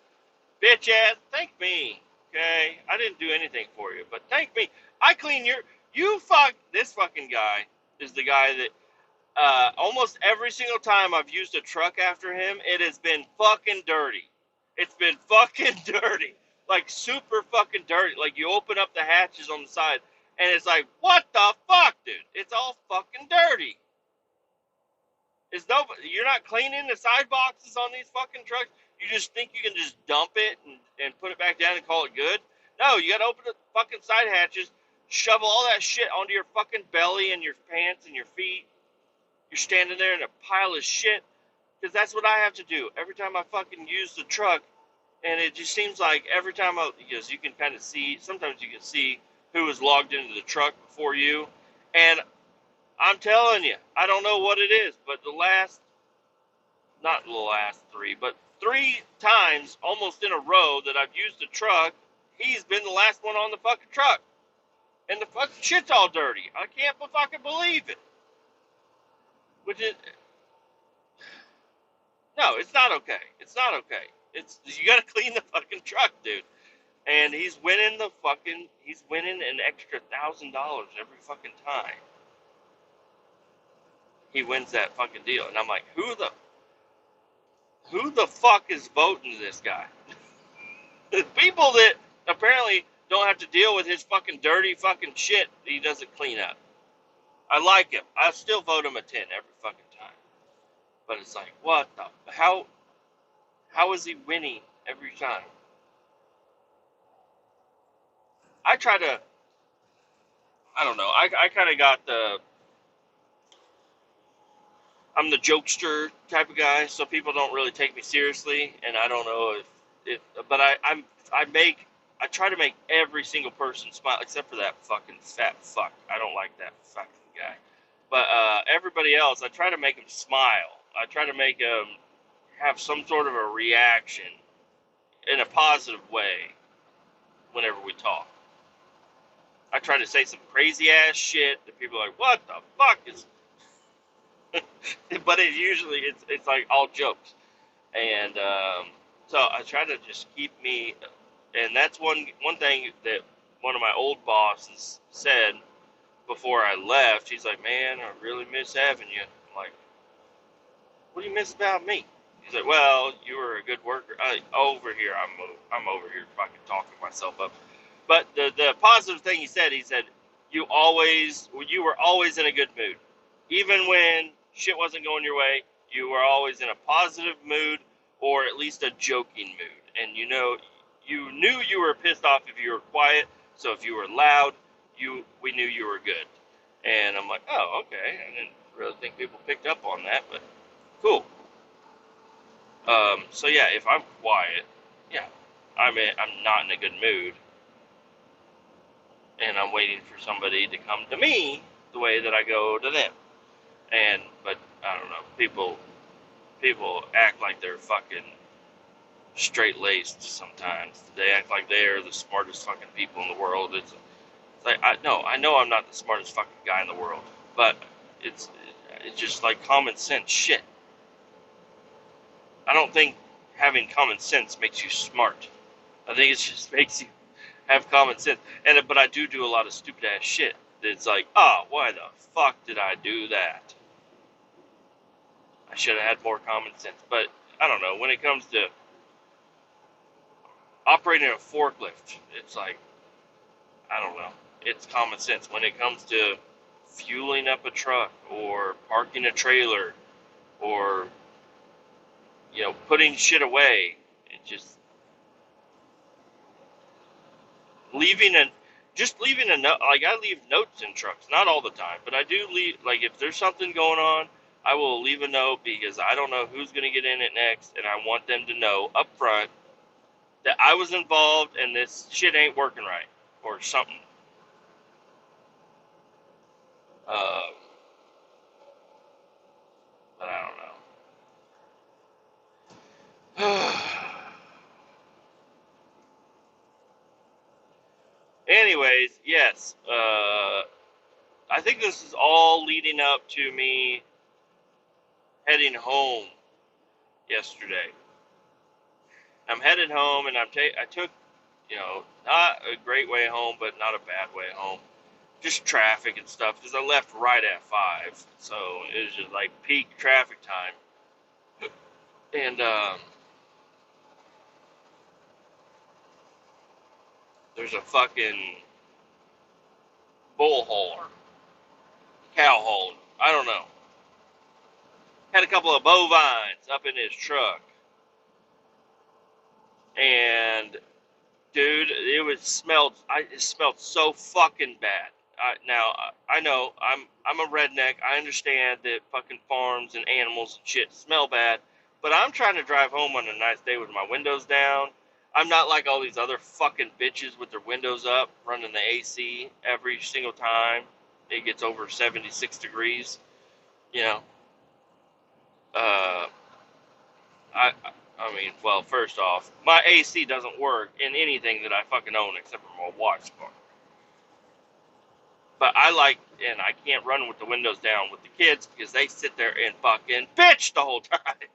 bitch ass, thank me. Okay, I didn't do anything for you, but thank me. I clean this fucking guy is the guy that almost every single time I've used a truck after him, it has been fucking dirty. It's been fucking dirty. Like super fucking dirty. Like you open up the hatches on the side and it's like, what the fuck, dude? It's all fucking dirty. You're not cleaning the side boxes on these fucking trucks. You just think you can just dump it and put it back down and call it good? No, you gotta open the fucking side hatches, shovel all that shit onto your fucking belly and your pants and your feet. You're standing there in a pile of shit, because that's what I have to do every time I fucking use the truck. And it just seems like every time because you can kind of see, sometimes you can see who was logged into the truck before you. And I'm telling you, I don't know what it is, but not the last 3, but 3 times almost in a row that I've used the truck, he's been the last one on the fucking truck. And the fucking shit's all dirty. I can't fucking believe it. Which is, no, it's not okay. It's not okay. You gotta clean the fucking truck, dude. And he's winning an extra $1,000 every fucking time he wins that fucking deal. And I'm like, who the fuck is voting this guy? The people that apparently don't have to deal with his fucking dirty fucking shit that he doesn't clean up. I like him. I still vote him a 10 every fucking time. But it's like, what the, how is he winning every time? I don't know. I kind of got I'm the jokester type of guy, so people don't really take me seriously, and I don't know if it, but I try to make every single person smile except for that fucking fat fuck. I don't like that fucking guy. But everybody else, I try to make them smile. I try to make them have some sort of a reaction in a positive way whenever we talk. I try to say some crazy ass shit that people are like, what the fuck is? But it's like all jokes, and so I try to just keep me. And that's one thing that one of my old bosses said before I left. He's like, "Man, I really miss having you." I'm like, "What do you miss about me?" He's like, "Well, you were a good worker. Over here, I'm over here fucking talking myself up." But the positive thing he said, you were always in a good mood, even when shit wasn't going your way. You were always in a positive mood, or at least a joking mood. And you knew you were pissed off if you were quiet. So if you were loud, we knew you were good. And I'm like, oh, okay. I didn't really think people picked up on that, but cool. So yeah, if I'm quiet, yeah, I'm not in a good mood, and I'm waiting for somebody to come to me the way that I go to them. But I don't know, people act like they're fucking straight-laced sometimes. They act like they're the smartest fucking people in the world. It's like, I know I'm not the smartest fucking guy in the world, but it's just like common sense shit. I don't think having common sense makes you smart. I think it just makes you have common sense. But I do a lot of stupid ass shit. It's like, oh, why the fuck did I do that? I should have had more common sense. But I don't know. When it comes to operating a forklift, it's like, I don't know. It's common sense. When it comes to fueling up a truck or parking a trailer or putting shit away, it just leaving a note. Like, I leave notes in trucks, not all the time, but I do leave. Like, if there's something going on, I will leave a note because I don't know who's going to get in it next, and I want them to know up front that I was involved and this shit ain't working right or something. But I don't know. Anyways, yes. I think this is all leading up to me heading home yesterday. I'm headed home, and I took, not a great way home, but not a bad way home. Just traffic and stuff, because I left right at 5, so it was just like peak traffic time. And there's a fucking bull hauler, cow hauler, I don't know. Had a couple of bovines up in his truck, and dude, it smelled so fucking bad. I know I'm a redneck. I understand that fucking farms and animals and shit smell bad, but I'm trying to drive home on a nice day with my windows down. I'm not like all these other fucking bitches with their windows up, running the AC every single time it gets over 76 degrees. You know, uh, I mean, well, first off, my AC doesn't work in anything that I fucking own except for my wife's car. But and I can't run with the windows down with the kids because they sit there and fucking bitch the whole time.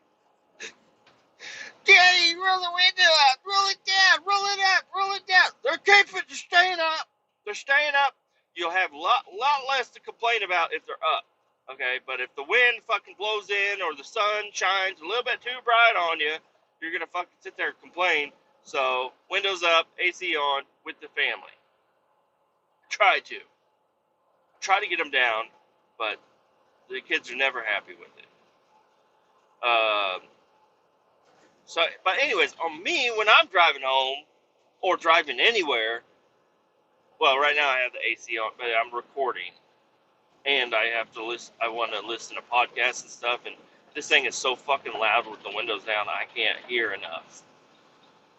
Daddy, roll the window up, roll it down, roll it up, roll it down. They're staying up. They're staying up. You'll have a lot less to complain about if they're up. Okay, but if the wind fucking blows in or the sun shines a little bit too bright on you, you're gonna fucking sit there and complain. So windows up, AC on with the family. Try to get them down, but the kids are never happy with it. But anyways, on me when I'm driving home or driving anywhere, well, right now I have the AC on, but I'm recording, and I have to listen. I want to listen to podcasts and stuff, and this thing is so fucking loud with the windows down, I can't hear enough.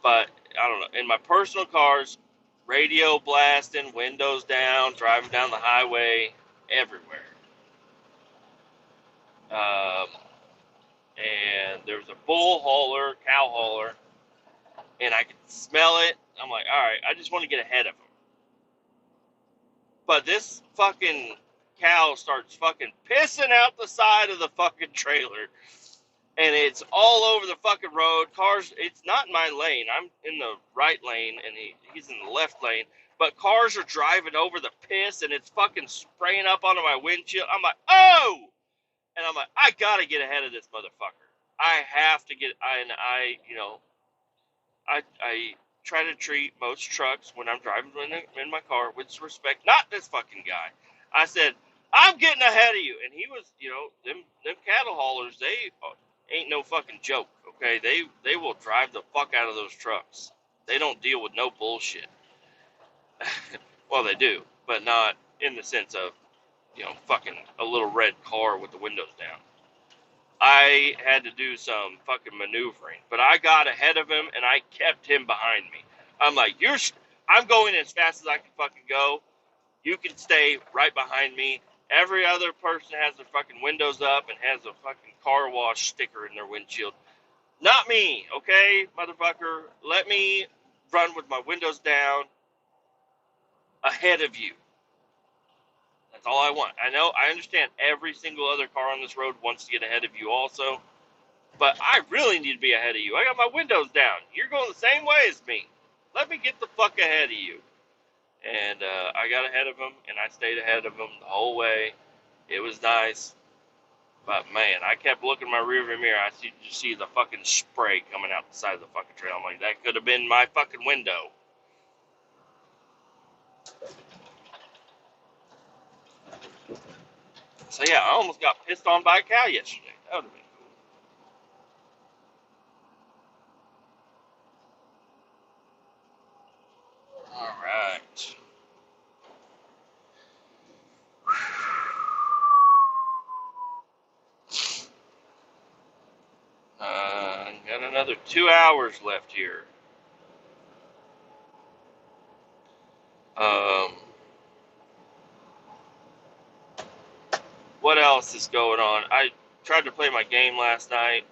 But I don't know. In my personal cars, radio blasting, windows down, driving down the highway, everywhere. Um, and there was a bull hauler, cow hauler, and I could smell it. I'm like, all right, I just want to get ahead of him. But this fucking cow starts fucking pissing out the side of the fucking trailer. And it's all over the fucking road. Cars, it's not in my lane. I'm in the right lane, and he's in the left lane. But cars are driving over the piss, and it's fucking spraying up onto my windshield. I'm like, oh! And I'm like, I gotta get ahead of this motherfucker. I have to get, I try to treat most trucks when I'm driving in my car with respect. Not this fucking guy. I said, I'm getting ahead of you. And he was, them cattle haulers, they ain't no fucking joke, okay? They will drive the fuck out of those trucks. They don't deal with no bullshit. Well, they do, but not in the sense of, fucking a little red car with the windows down. I had to do some fucking maneuvering, but I got ahead of him and I kept him behind me. I'm like, I'm going as fast as I can fucking go. You can stay right behind me. Every other person has their fucking windows up and has a fucking car wash sticker in their windshield. Not me, okay, motherfucker. Let me run with my windows down ahead of you. That's all I want. I understand every single other car on this road wants to get ahead of you also. But I really need to be ahead of you. I got my windows down. You're going the same way as me. Let me get the fuck ahead of you. And I got ahead of him, and I stayed ahead of him the whole way. It was nice. But, man, I kept looking in my rearview mirror. I just see the fucking spray coming out the side of the fucking trail. I'm like, that could have been my fucking window. So, yeah, I almost got pissed on by a cow yesterday. That would have been cool. All right. Got another 2 hours left here. What else is going on? I tried to play my game last night.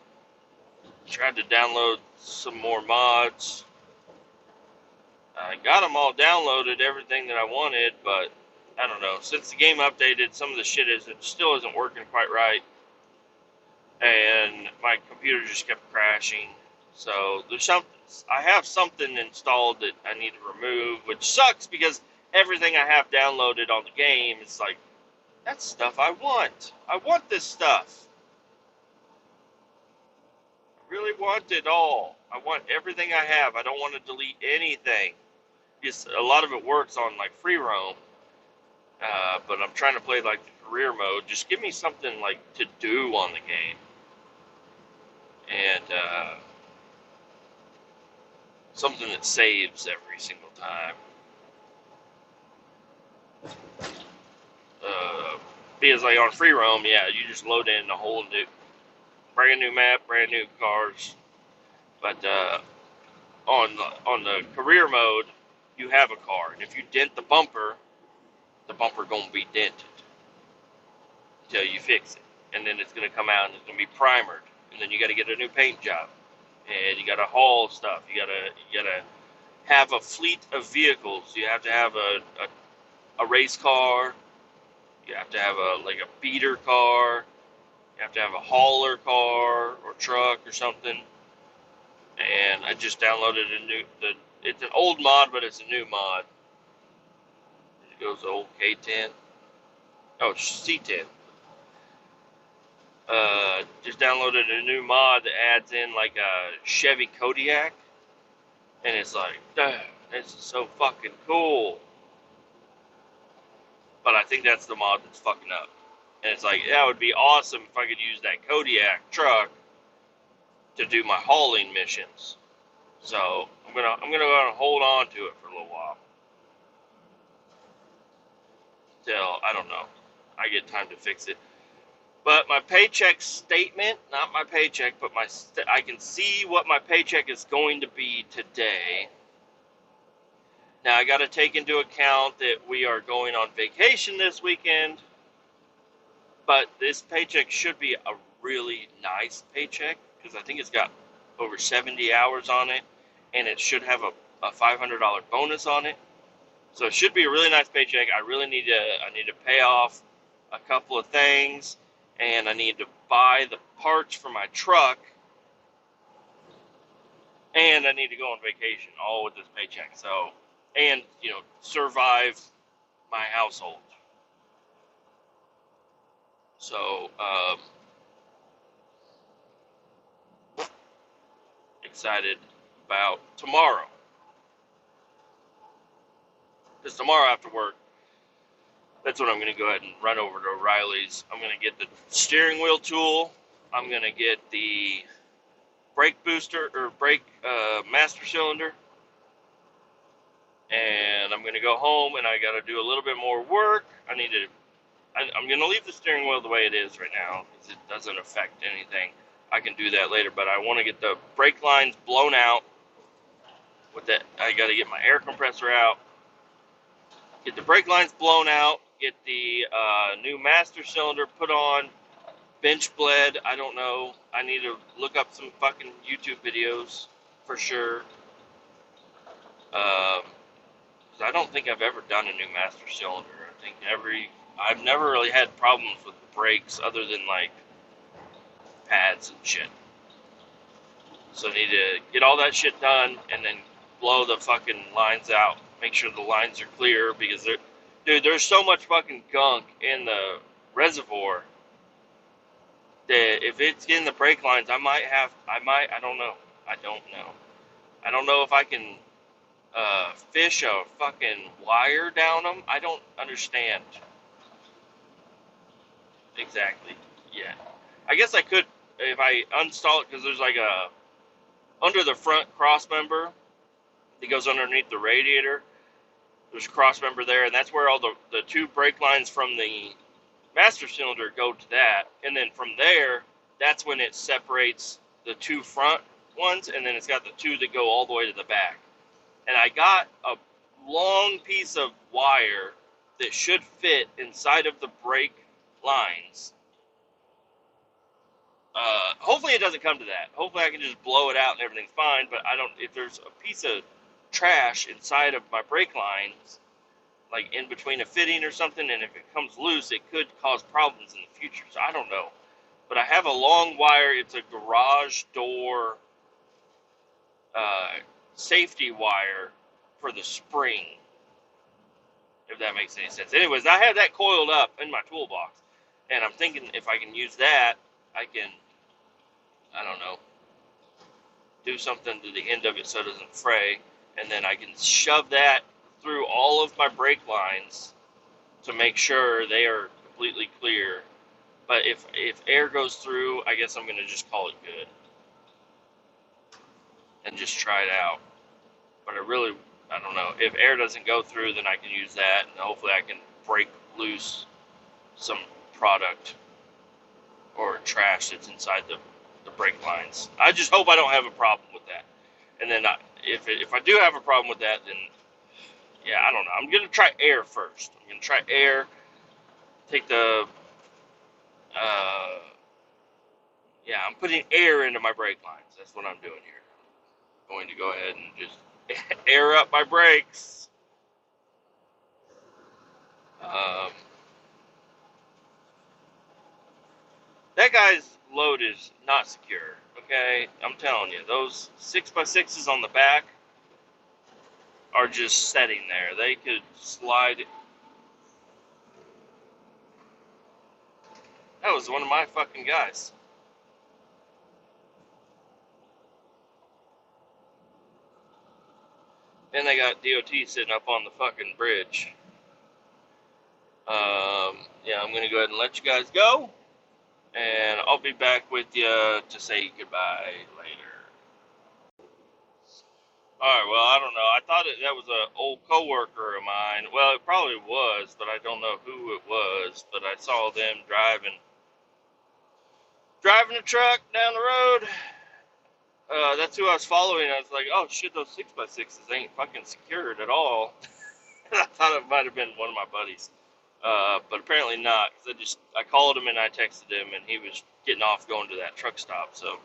Tried to download some more mods. I got them all downloaded, everything that I wanted, but I don't know. Since the game updated, some of the shit still isn't working quite right, and my computer just kept crashing. So I have something installed that I need to remove, which sucks because everything I have downloaded on the game is like, that's stuff I want. I want this stuff. I really want it all. I want everything I have. I don't want to delete anything. A lot of it works on like free roam, but I'm trying to play like the career mode. Just give me something like to do on the game, and something that saves every single time. Because like on free roam, yeah, you just load in a whole brand new map, brand new cars. But on the career mode, you have a car, and if you dent the bumper gonna be dented until you fix it, and then it's gonna come out and it's gonna be primered, and then you got to get a new paint job, and you got to haul stuff. You gotta have a fleet of vehicles. You have to have a race car. You have to have a beater car. You have to have a hauler car or truck or something. And I just downloaded it's an old mod, but it's a new mod. It goes to old K10. Oh, C10. Just downloaded a new mod that adds in like a Chevy Kodiak. And it's like, damn, this is so fucking cool. But I think that's the mod that's fucking up. And it's like, that would be awesome if I could use that Kodiak truck to do my hauling missions. So I'm gonna go and hold on to it for a little while. Till, I don't know, I get time to fix it. But my paycheck statement, not my paycheck, but I can see what my paycheck is going to be today. Now I got to take into account that we are going on vacation this weekend, but this paycheck should be a really nice paycheck because I think it's got over 70 hours on it, and it should have a $500 bonus on it. So it should be a really nice paycheck. I need to pay off a couple of things, and I need to buy the parts for my truck, and I need to go on vacation, all with this paycheck. So, and survive my household. So, excited about tomorrow. Because tomorrow after work, that's when I'm going to go ahead and run over to O'Reilly's. I'm going to get the steering wheel tool. I'm going to get the brake booster or brake master cylinder. And I'm going to go home and I got to do a little bit more work. I'm going to leave the steering wheel the way it is right now because it doesn't affect anything. I can do that later, but I want to get the brake lines blown out. With that, I got to get my air compressor out, get the brake lines blown out, get the new master cylinder put on, bench bled. I don't know. I need to look up some fucking YouTube videos for sure. I don't think I've ever done a new master cylinder. I think I've never really had problems with the brakes other than like pads and shit. So I need to get all that shit done and then blow the fucking lines out. Make sure the lines are clear because there's so much fucking gunk in the reservoir that if it's in the brake lines, I don't know. I don't know if I can fish a fucking wire down them. I don't understand exactly yet. I guess I could if I install it because there's like a under the front cross member that goes underneath the radiator. There's a cross member there, and that's where all the two brake lines from the master cylinder go to that. And then from there, that's when it separates the two front ones, and then it's got the two that go all the way to the back. And I got a long piece of wire that should fit inside of the brake lines. Hopefully it doesn't come to that. Hopefully I can just blow it out and everything's fine, but if there's a piece of trash inside of my brake lines, like in between a fitting or something, and if it comes loose, it could cause problems in the future. So I don't know. But I have a long wire. It's a garage door safety wire for the spring, if that makes any sense. Anyways, I have that coiled up in my toolbox, and I'm thinking if I can use that, I can, I don't know, do something to the end of it so it doesn't fray, and then I can shove that through all of my brake lines to make sure they are completely clear. But if air goes through, I guess I'm going to just call it good and just try it out. But I don't know. If air doesn't go through, then I can use that, and hopefully I can break loose some product or trash that's inside the brake lines. I just hope I don't have a problem with that. And then if I do have a problem with that, then yeah, I don't know. I'm going to try air first. I'm going to try air, take the, I'm putting air into my brake lines. That's what I'm doing here. I'm going to go ahead and just air up my brakes. That guy's load is not secure, okay? I'm telling you, those 6x6s on the back are just setting there. They could slide. That was one of my fucking guys. And they got DOT sitting up on the fucking bridge. I'm going to go ahead and let you guys go. And I'll be back with you to say goodbye later. Alright, well, I don't know. I thought that was an old coworker of mine. Well, it probably was, but I don't know who it was. But I saw them driving Driving the truck down the road. That's who I was following. I was like, oh shit, those 6x6s ain't fucking secured at all. I thought it might have been one of my buddies. But apparently not, because I called him and I texted him, and he was getting off going to that truck stop. So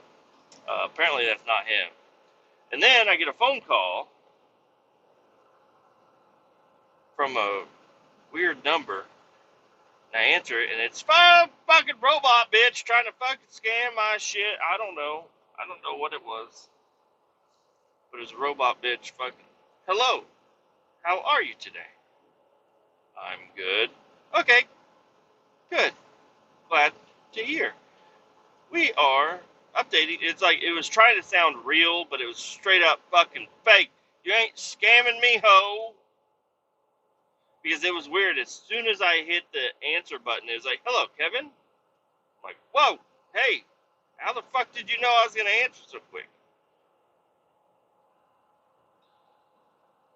apparently that's not him. And then I get a phone call from a weird number, and I answer it, and it's fucking robot bitch trying to fucking scam my shit. I don't know what it was, but it was a robot bitch. Fucking hello, how are you today? I'm good. Okay, good. Glad to hear. We are updating. It's like it was trying to sound real, but it was straight up fucking fake. You ain't scamming me, ho. Because it was weird. As soon as I hit the answer button, it was like, hello, Kevin. I'm like, whoa, hey, how the fuck did you know I was going to answer so quick?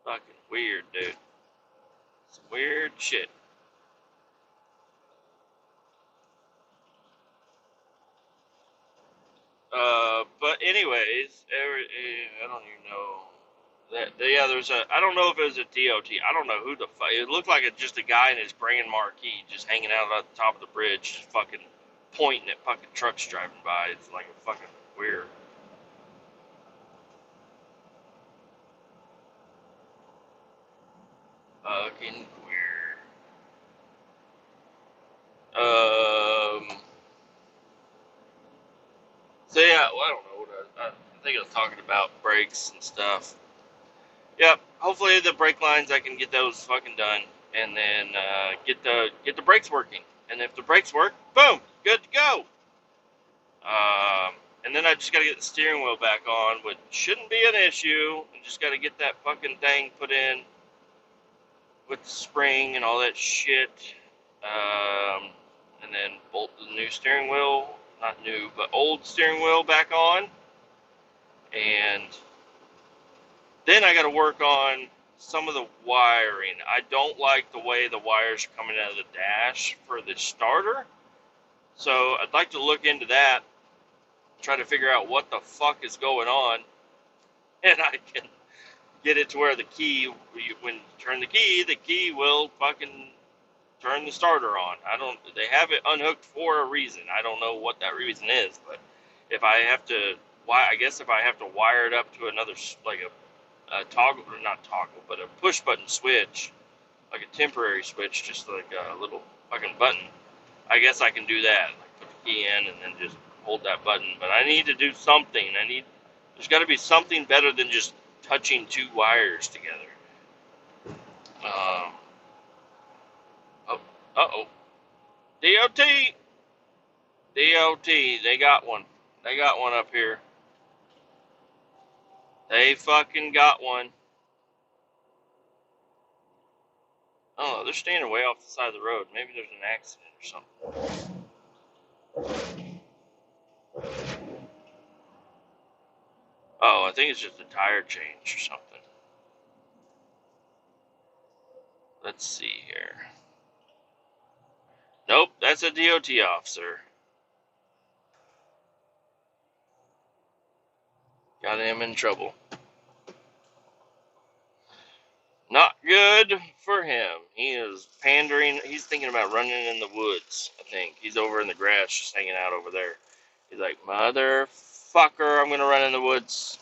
Fucking weird, dude. Some weird shit. But anyways, I don't even know. Yeah, I don't know if it was a DOT. I don't know who the fuck. It looked like it's just a guy in his brand marquee just hanging out at the top of the bridge, just fucking pointing at fucking trucks driving by. It's like a fucking weird. Fucking weird. So yeah, well, I don't know what I think I was talking about brakes and stuff. Yep. Hopefully the brake lines I can get those fucking done, and then get the brakes working. And if the brakes work, boom, good to go. And then I just got to get the steering wheel back on, which shouldn't be an issue. I just got to get that fucking thing put in with the spring and all that shit. And then bolt the new steering wheel, not new, but old steering wheel back on. And then I got to work on some of the wiring. I don't like the way the wires are coming out of the dash for the starter. So I'd like to look into that, try to figure out what the fuck is going on, and I can get it to where the key, when you turn the key will fucking turn the starter on. They have it unhooked for a reason. I don't know what that reason is, but if I have to, I guess if I have to wire it up to another, like a toggle, or not toggle, but a push button switch, like a temporary switch, just like a little fucking button, I guess I can do that. Like put the key in and then just hold that button. But I need to do something. There's got to be something better than just touching two wires together. Um, oh, uh-oh. DOT! DOT, they got one. They got one up here. They fucking got one. Oh, they're standing way off the side of the road. Maybe there's an accident or something. Oh, I think it's just a tire change or something. Let's see here. Nope, that's a DOT officer. Got him in trouble. Not good for him. He is pandering. He's thinking about running in the woods, I think. He's over in the grass just hanging out over there. He's like, motherfucker, I'm going to run in the woods.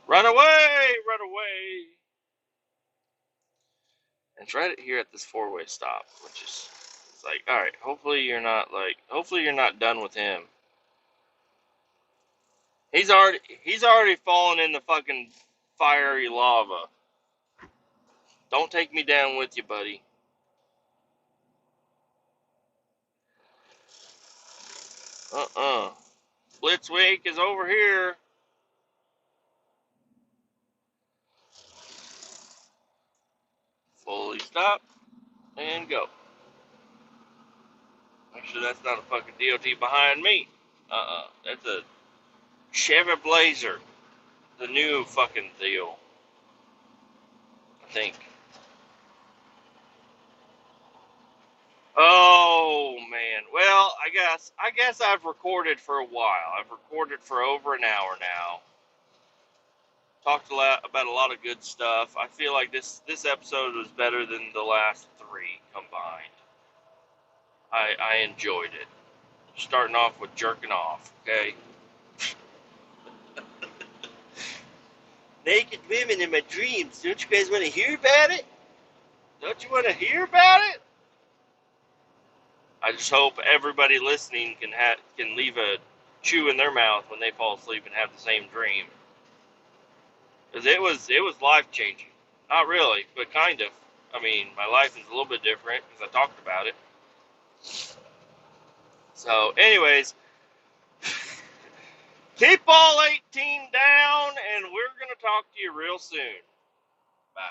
Run away! Run away! And it's right here at this four-way stop, which is, it's like, alright, hopefully you're not done with him. He's already fallen in the fucking fiery lava. Don't take me down with you, buddy. Blitz week is over here. Fully stop and go. Make sure that's not a fucking DOT behind me. That's a Chevy Blazer. The new fucking deal, I think. Oh, man. Well, I I guess I've recorded for a while. I've recorded for over an hour now. Talked a lot about a lot of good stuff. I feel like this episode was better than the last three combined. I enjoyed it. Starting off with jerking off, okay? Naked women in my dreams. Don't you guys want to hear about it? Don't you want to hear about it? I just hope everybody listening can leave a chew in their mouth when they fall asleep and have the same dream. Because it was life changing. Not really, but kind of. I mean, my life is a little bit different because I talked about it. So, anyways, keep all 18 down, and we're going to talk to you real soon. Bye.